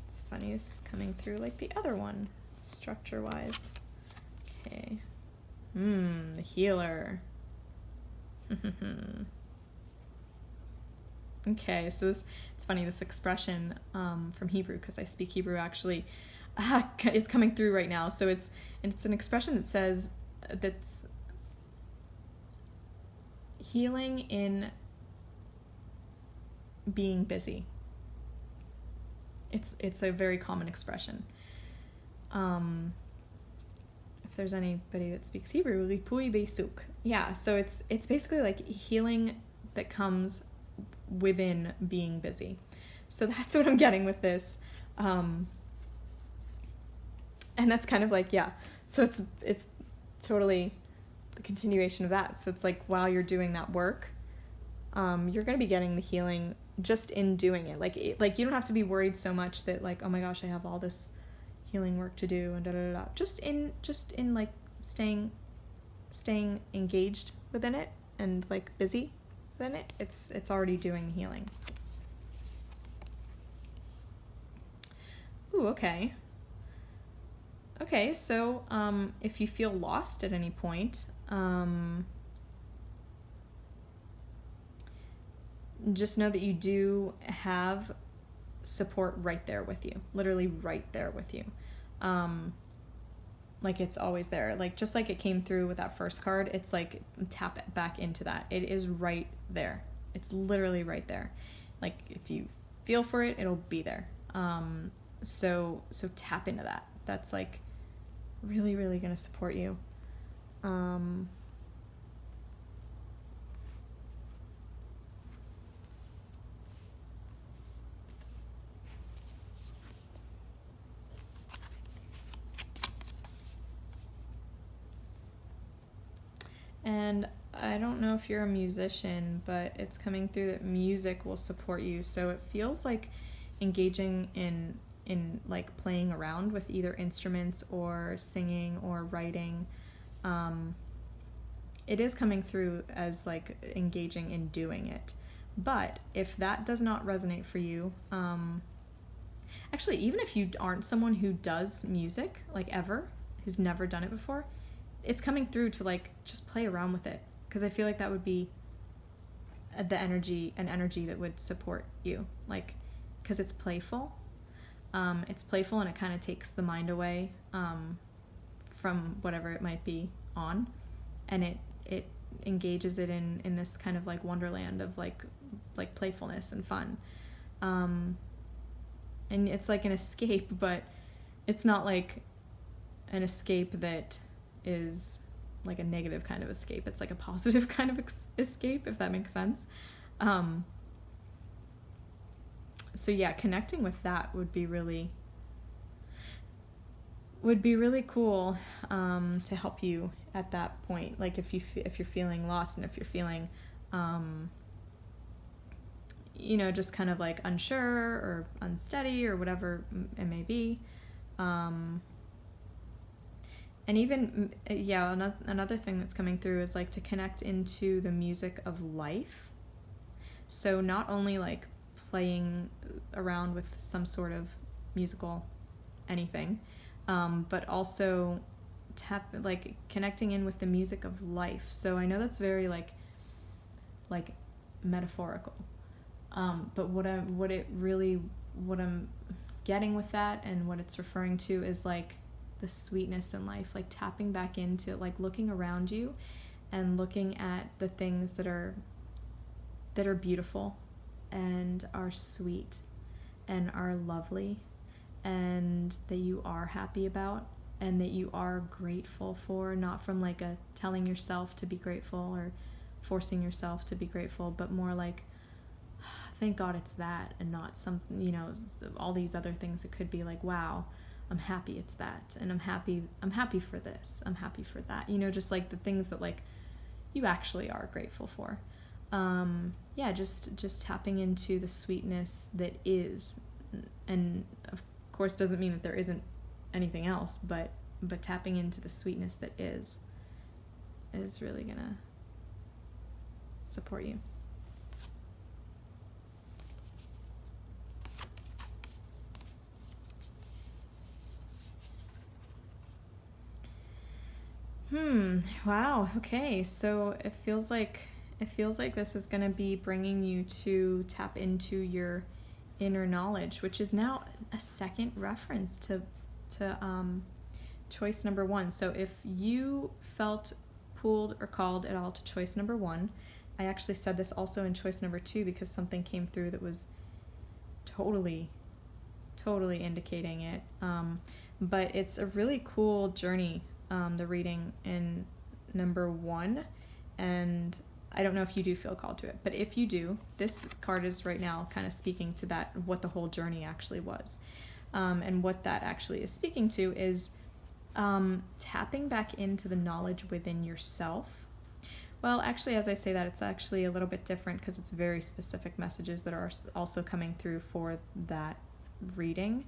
It's funny, this is coming through like the other one, structure-wise. Okay. The healer. Okay, so it's funny, this expression from Hebrew, because I speak Hebrew actually, is coming through right now. So it's an expression that says that's healing in being busy. It's a very common expression. If there's anybody that speaks Hebrew, lipui be'suk. Yeah, so it's basically like healing that comes within being busy. So that's what I'm getting with this. And that's kind of like, yeah. So it's totally the continuation of that. So it's like while you're doing that work, you're going to be getting the healing just in doing it. Like you don't have to be worried so much that like, oh my gosh, I have all this healing work to do and da da da. Just in like staying engaged within it and like busy within it. It's already doing healing. Ooh, okay. Okay, so if you feel lost at any point, just know that you do have support right there with you, literally right there with you. Like it's always there. Like just like it came through with that first card, it's like tap it back into that. It is right there. It's literally right there. Like if you feel for it, it'll be there. So tap into that. That's like really, really going to support you. And I don't know if you're a musician, but it's coming through that music will support you. So it feels like engaging in like playing around with either instruments or singing or writing. It is coming through as like engaging in doing it. But if that does not resonate for you, actually, even if you aren't someone who does music, like ever, who's never done it before, it's coming through to like just play around with it, because I feel like that would be an energy that would support you, like, because it's playful. It's playful, and it kind of takes the mind away from whatever it might be on, and it engages it in this kind of like wonderland of like playfulness and fun. And it's like an escape, but it's not like an escape that is like a negative kind of escape. It's like a positive kind of escape, if that makes sense. So yeah, connecting with that would be really cool to help you at that point. Like if you're feeling lost, and if you're feeling just kind of like unsure or unsteady or whatever it may be. And even, another thing that's coming through is like to connect into the music of life. So not only like playing around with some sort of musical anything, but also connecting in with the music of life. So I know that's very like metaphorical. But what I'm getting with that, and what it's referring to, is like the sweetness in life, like tapping back into like looking around you and looking at the things that are beautiful and are sweet and are lovely and that you are happy about and that you are grateful for, not from like a telling yourself to be grateful or forcing yourself to be grateful, but more like, thank God it's that, and not some, all these other things. It could be like, wow, I'm happy it's that, and I'm happy for this, I'm happy for that, just like the things that like you actually are grateful for. Just tapping into the sweetness that is, and of course doesn't mean that there isn't anything else, but tapping into the sweetness that is really gonna support you. Wow. Okay. So it feels like this is going to be bringing you to tap into your inner knowledge, which is now a second reference to choice number 1. So if you felt pulled or called at all to choice number 1, I actually said this also in choice number 2 because something came through that was totally indicating it. But it's a really cool journey, the reading in number 1, and I don't know if you do feel called to it, but if you do, this card is right now kind of speaking to that, what the whole journey actually was. And what that actually is speaking to is tapping back into the knowledge within yourself. Well, actually, as I say that, it's actually a little bit different because it's very specific messages that are also coming through for that reading.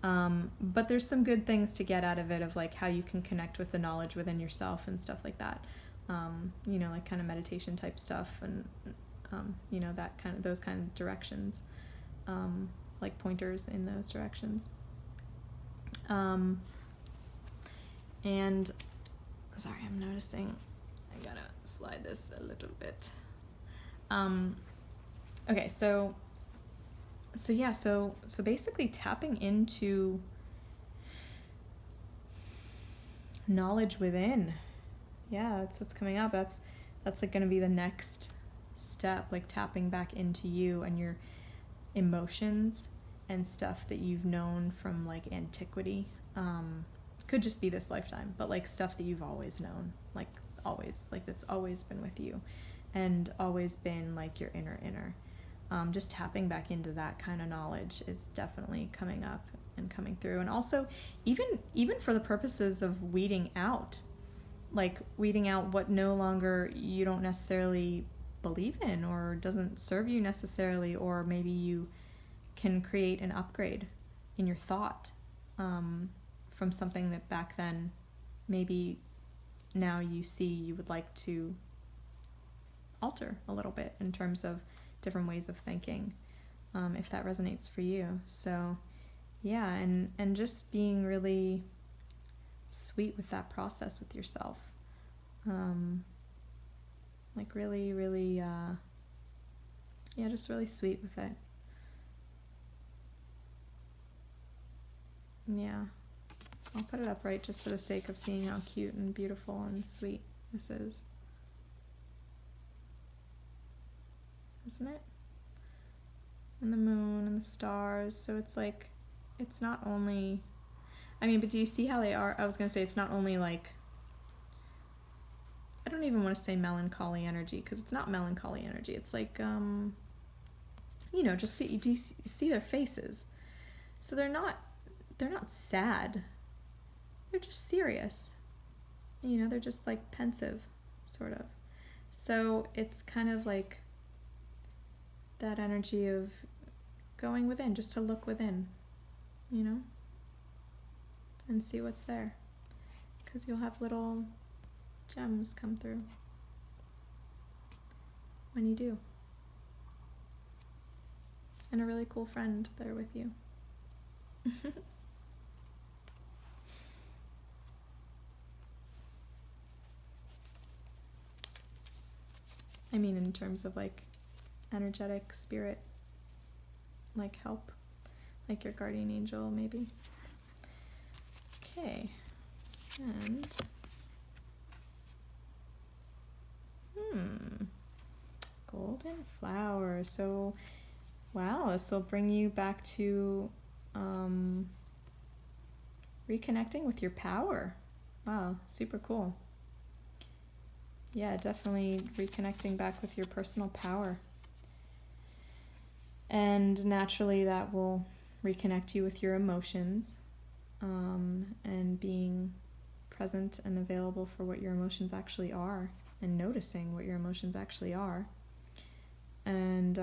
But there's some good things to get out of it, of like how you can connect with the knowledge within yourself and stuff like that. Like kind of meditation type stuff, and that kind of, those kind of directions, like pointers in those directions. And sorry, I'm noticing I gotta slide this a little bit. Okay, so basically tapping into knowledge within. Yeah, that's what's coming up. That's like going to be the next step, like tapping back into you and your emotions and stuff that you've known from like antiquity. Could just be this lifetime, but like stuff that you've always known, like always, like that's always been with you and always been like your inner. Just tapping back into that kind of knowledge is definitely coming up and coming through. And also even for the purposes of weeding out like weeding out what no longer you don't necessarily believe in or doesn't serve you necessarily, or maybe you can create an upgrade in your thought from something that back then maybe now you see you would like to alter a little bit in terms of different ways of thinking, if that resonates for you. So yeah, and just being really sweet with that process with yourself, like really, really, yeah, just really sweet with it. Yeah, I'll put it up right just for the sake of seeing how cute and beautiful and sweet this is. Isn't it? And the moon and the stars. So it's like, it's not only, I mean, but do you see how they are? I was going to say it's not only like, I don't even want to say melancholy energy, because it's not melancholy energy. It's like, you know, just see, do you see their faces? So they're not sad. They're just serious. You know, they're just like pensive, sort of. So it's kind of like that energy of going within, just to look within, you know, and see what's there. Because you'll have little gems come through when you do. And a really cool friend there with you. I mean, in terms of like energetic spirit, like help, like your guardian angel maybe. Okay, and golden flower. So wow, this will bring you back to reconnecting with your power. Wow, super cool. Yeah, definitely reconnecting back with your personal power. And naturally that will reconnect you with your emotions, and being present and available for what your emotions actually are, and noticing what your emotions actually are. And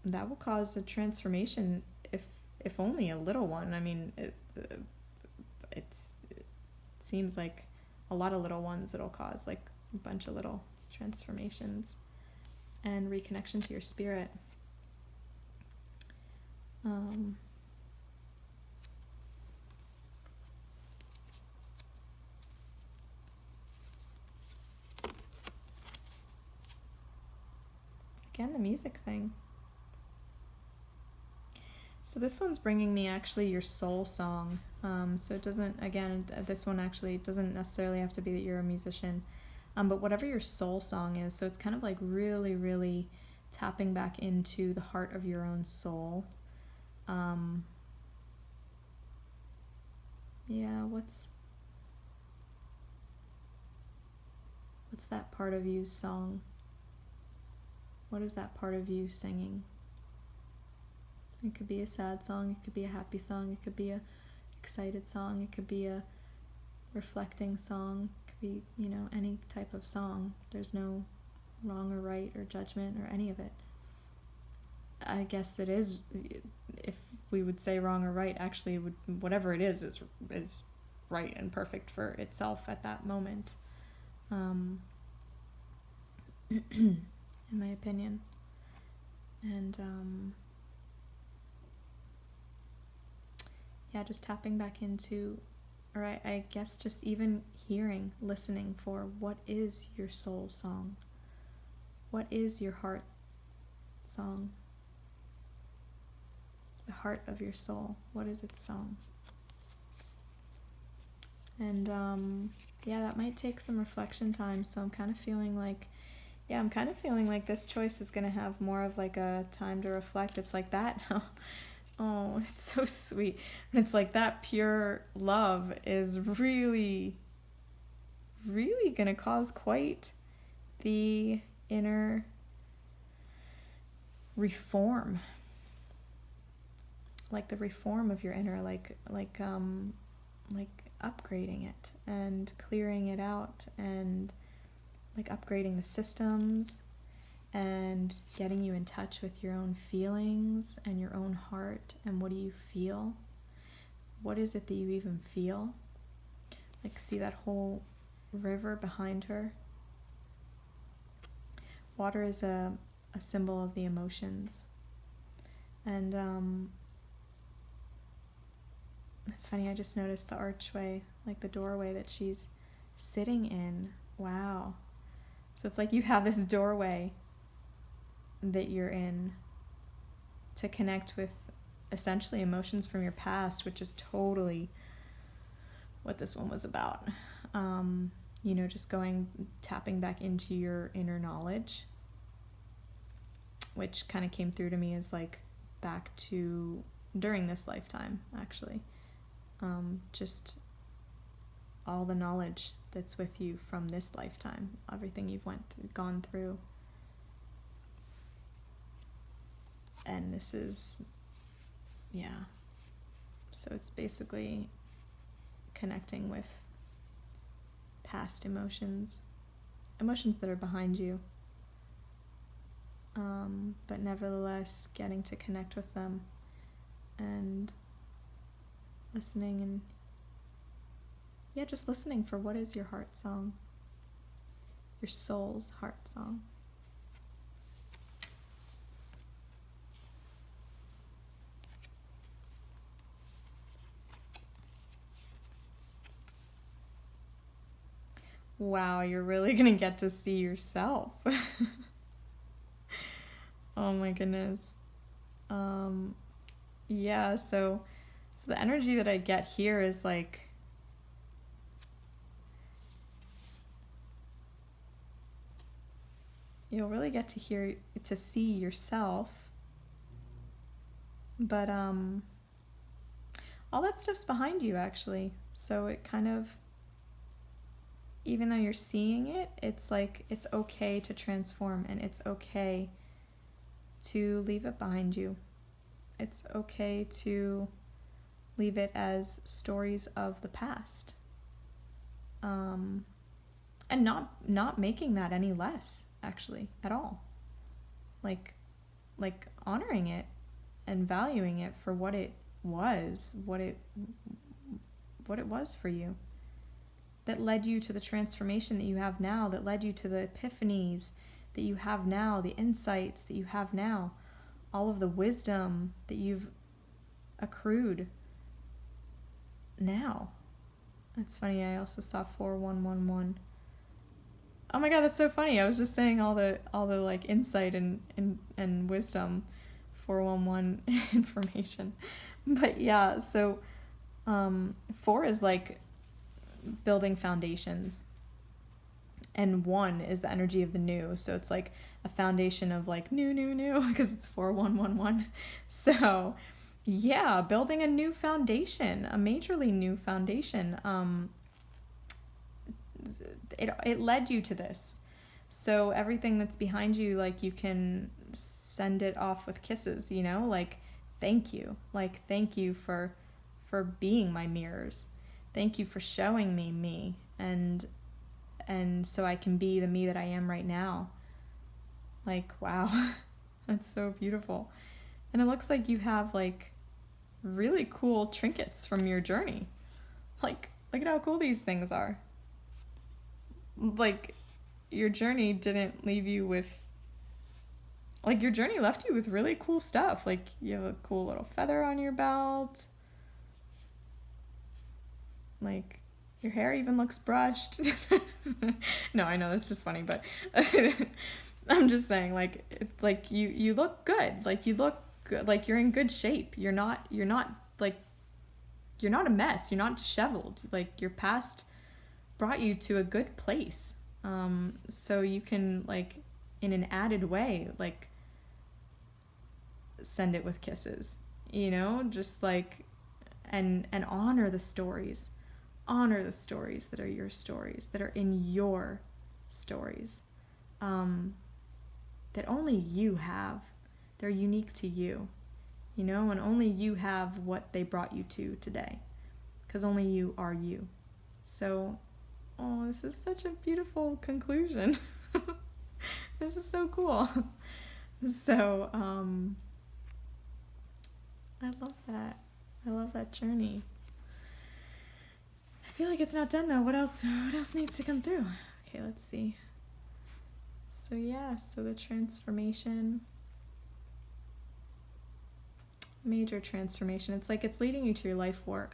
that will cause a transformation, if only a little one. I mean, it seems like a lot of little ones it'll cause, like a bunch of little transformations and reconnection to your spirit. Again, the music thing. So this one's bringing me actually your soul song. So it doesn't, again, this one actually doesn't necessarily have to be that you're a musician, but whatever your soul song is. So it's kind of like really, really tapping back into the heart of your own soul. Yeah, what's that part of you's song? What is that part of you singing? It could be a sad song, it could be a happy song, it could be a excited song, it could be a reflecting song, it could be, you know, any type of song. There's no wrong or right or judgment or any of it. I guess it is, if we would say wrong or right, actually whatever it is right and perfect for itself at that moment, in my opinion. And yeah, just tapping back into, or I guess just even hearing, listening for what is your soul song? What is your heart song? The heart of your soul, what is its song? And yeah, that might take some reflection time, so I'm kind of feeling like, yeah, I'm kind of feeling like this choice is going to have more of like a time to reflect. It's like that. Oh, it's so sweet. And it's like that pure love is really, really going to cause quite the inner reform. Like the reform of your inner, like upgrading it and clearing it out and like upgrading the systems and getting you in touch with your own feelings and your own heart and what do you feel? What is it that you even feel? Like, see that whole river behind her? Water is a symbol of the emotions. And it's funny, I just noticed the archway, like the doorway that she's sitting in. Wow. So it's like you have this doorway that you're in to connect with essentially emotions from your past, which is totally what this one was about. You know, just tapping back into your inner knowledge, which kind of came through to me as like back to during this lifetime, actually. Just all the knowledge that's with you from this lifetime, everything you've gone through. And this is, yeah. So it's basically connecting with past emotions that are behind you. But nevertheless, getting to connect with them and listening and, yeah, just listening for what is your heart song, your soul's heart song. Wow, you're really gonna get to see yourself. Oh my goodness. Yeah, so the energy that I get here is like, you'll really get to see yourself, but all that stuff's behind you actually. So it kind of, even though you're seeing it, it's like it's okay to transform and it's okay to leave it behind you. It's okay to leave it as stories of the past. And not making that any less, actually, at all. Like honoring it and valuing it for what it was, what it was for you. That led you to the transformation that you have now, that led you to the epiphanies that you have now, the insights that you have now, all of the wisdom that you've accrued now. That's funny, I also saw 4111. Oh my god, that's so funny. I was just saying all the like insight and wisdom 411 information. But yeah, so 4 is like building foundations, and 1 is the energy of the new, so it's like a foundation of like new because it's 4111. So yeah, building a new foundation, a majorly new foundation. It led you to this, so everything that's behind you, like, you can send it off with kisses, you know, like thank you for being my mirrors. Thank you for showing me, and so I can be the me that I am right now. Like, wow, that's so beautiful. And it looks like you have like really cool trinkets from your journey. Like, look at how cool these things are. Like, your journey didn't leave you with, like, your journey left you with really cool stuff. Like, you have a cool little feather on your belt. Like, your hair even looks brushed. No, I know, that's just funny, but I'm just saying, like you look good. Like, you look good. Like, you're in good shape. You're not like, you're not a mess. You're not disheveled. Like, your past brought you to a good place. So you can, like, in an added way, like, send it with kisses, you know, just like, and honor the stories. Honor the stories that are your stories, that are in your stories, that only you have. They're unique to you, you know, and only you have what they brought you to today. because only you are you. So, oh, this is such a beautiful conclusion. This is so cool. So, I love that. I love that journey. I feel like it's not done though. What else needs to come through? Okay, let's see. So yeah, so the transformation, major transformation. It's like it's leading you to your life's work.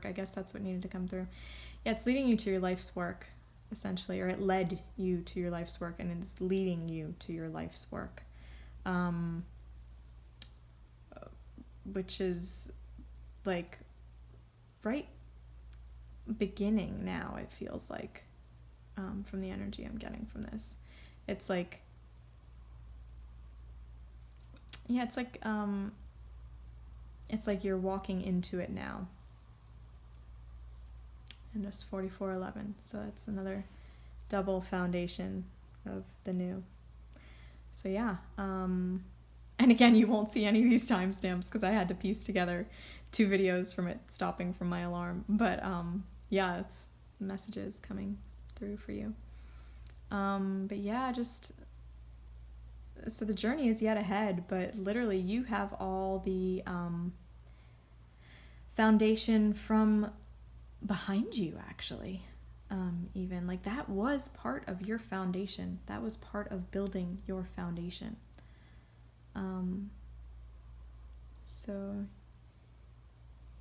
I guess that's what needed to come through. Yeah, it's leading you to your life's work, essentially, or it led you to your life's work, and it's leading you to your life's work, which is like right beginning now, it feels like, from the energy I'm getting from this. It's like, yeah, it's like you're walking into it now. And just 4411, so that's another double foundation of the new. So yeah, and again, you won't see any of these timestamps because I had to piece together 2 videos from it stopping from my alarm. But yeah, it's messages coming through for you. But yeah, just so the journey is yet ahead, but literally you have all the foundation from behind you, actually. Even like that was part of your foundation. That was part of building your foundation. So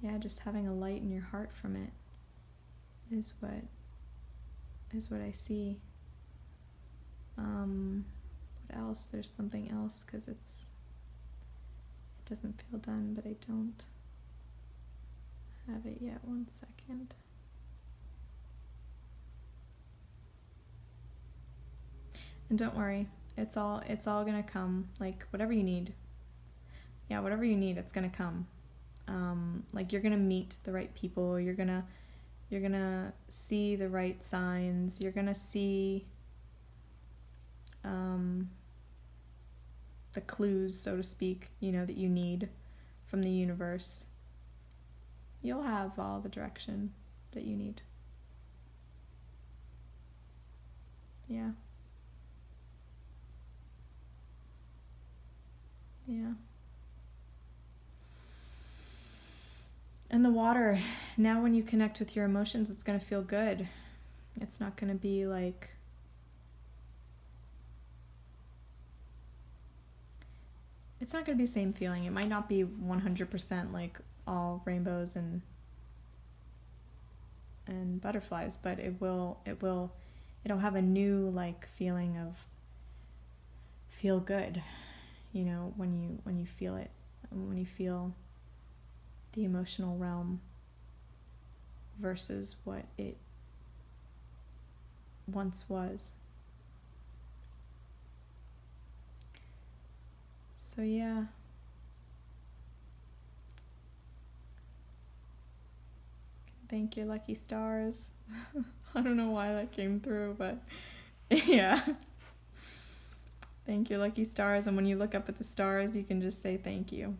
yeah, just having a light in your heart from it is what I see. What else? There's something else, because it doesn't feel done, but I don't have it yet. 1 second. And don't worry, it's all gonna come. Like whatever you need. Yeah, whatever you need, it's gonna come. Like you're gonna meet the right people. You're gonna see the right signs. You're gonna see the clues, so to speak, that you need from the universe. You'll have all the direction that you need. Yeah. Yeah. And the water, now when you connect with your emotions, it's going to feel good. It's not going to be like, it's not going to be the same feeling. It might not be 100% like all rainbows and butterflies, but it'll have a new like feeling of feel good, when you feel it, when you feel the emotional realm versus what it once was. So yeah. Thank your lucky stars. I don't know why that came through, but yeah. Thank your lucky stars, and when you look up at the stars, you can just say thank you.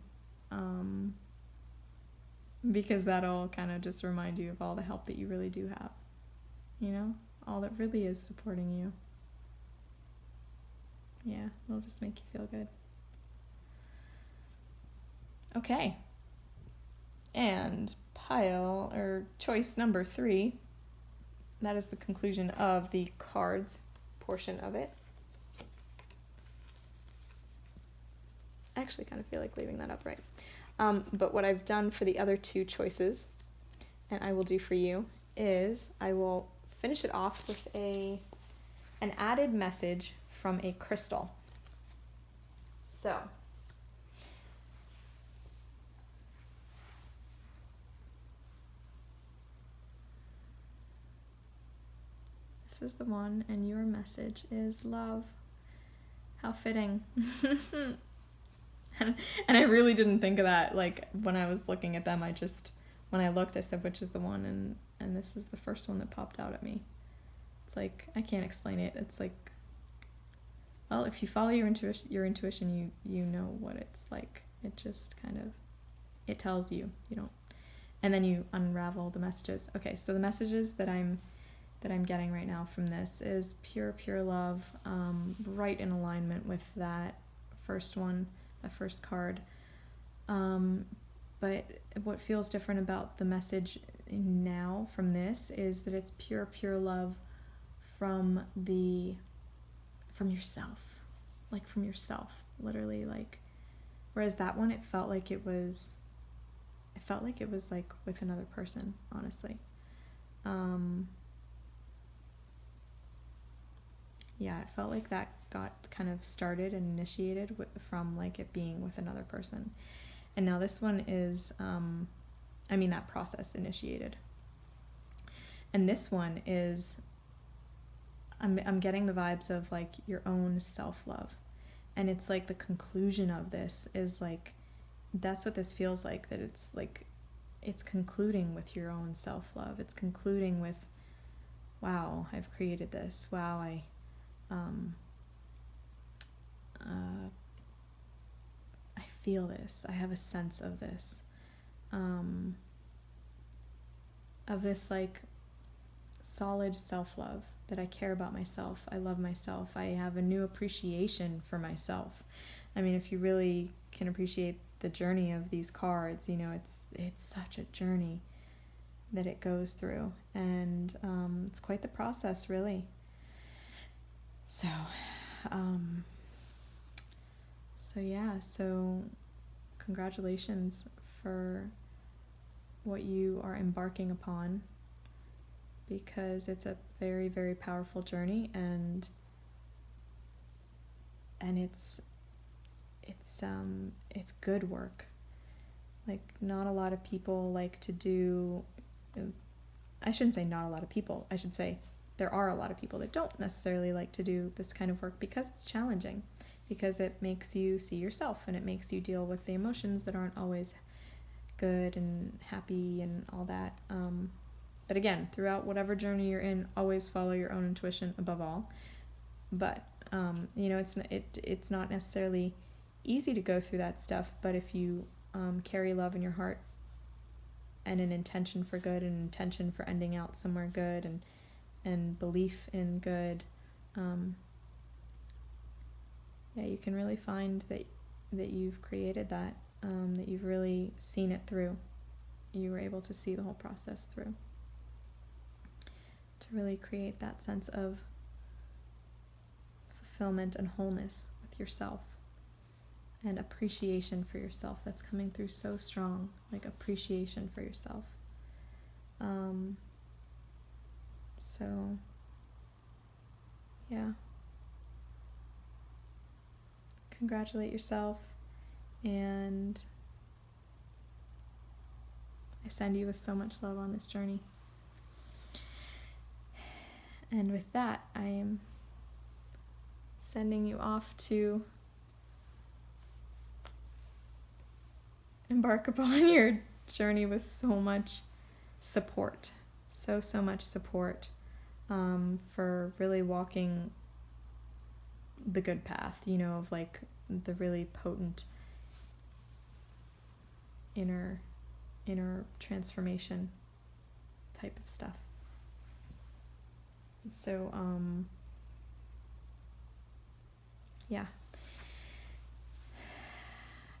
Because that'll kind of just remind you of all the help that you really do have. All that really is supporting you. Yeah, it'll just make you feel good. Okay. And choice number 3, that is the conclusion of the cards portion of it. I actually kind of feel like leaving that upright. But what I've done for the other 2 choices, and I will do for you, is I will finish it off with an added message from a crystal. So, this is the one, and your message is love. How fitting. And I really didn't think of that, like, when I was looking at them. When I looked, I said, which is the one, and this is the first one that popped out at me. It's like, I can't explain it. It's like, well, if you follow your intuition, you know what it's like. It just kind of, it tells you. You don't and then you unravel the messages. Okay, so the messages that I'm getting right now from this is pure love, right in alignment with that first one, that first card. But what feels different about the message now from this is that it's pure love from yourself, like from yourself, literally, like, whereas that one, it felt like it was like with another person, honestly. Yeah, it felt like that got kind of started and initiated from like it being with another person. And now this one is, that process initiated. And this one is, I'm getting the vibes of like your own self-love. And it's like the conclusion of this is like, that's what this feels like, that it's like, it's concluding with your own self-love. It's concluding with, wow, I've created this. Wow, I feel this. I have a sense of this. Of this like solid self-love, that I care about myself. I love myself. I have a new appreciation for myself. I mean, if you really can appreciate the journey of these cards, you know, it's such a journey that it goes through, and it's quite the process, really. So congratulations for what you are embarking upon, because it's a very, very powerful journey, and it's good work. Like, not a lot of people like to do, I shouldn't say not a lot of people, I should say there are a lot of people that don't necessarily like to do this kind of work, because it's challenging, because it makes you see yourself, and it makes you deal with the emotions that aren't always good and happy and all that. But again, throughout whatever journey you're in, always follow your own intuition above all. But it's not necessarily easy to go through that stuff, but if you carry love in your heart and an intention for good, and an intention for ending out somewhere good, and belief in good, you can really find that you've created that, that you've really seen it through. You were able to see the whole process through, to really create that sense of fulfillment and wholeness with yourself, and appreciation for yourself. That's coming through so strong, like appreciation for yourself. So yeah, congratulate yourself, and I send you with so much love on this journey. And with that, I am sending you off to embark upon your journey with so much support, so much support, for really walking the good path, you know, of like the really potent inner transformation type of stuff. So yeah,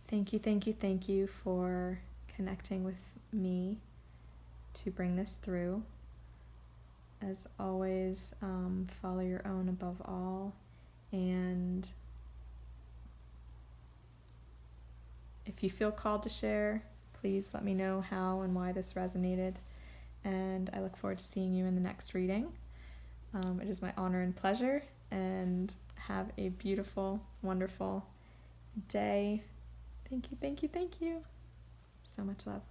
thank you for connecting with me to bring this through. As always, follow your own above all, and if you feel called to share, please let me know how and why this resonated, and I look forward to seeing you in the next reading. It is my honor and pleasure, and have a beautiful, wonderful day. Thank you. So much love.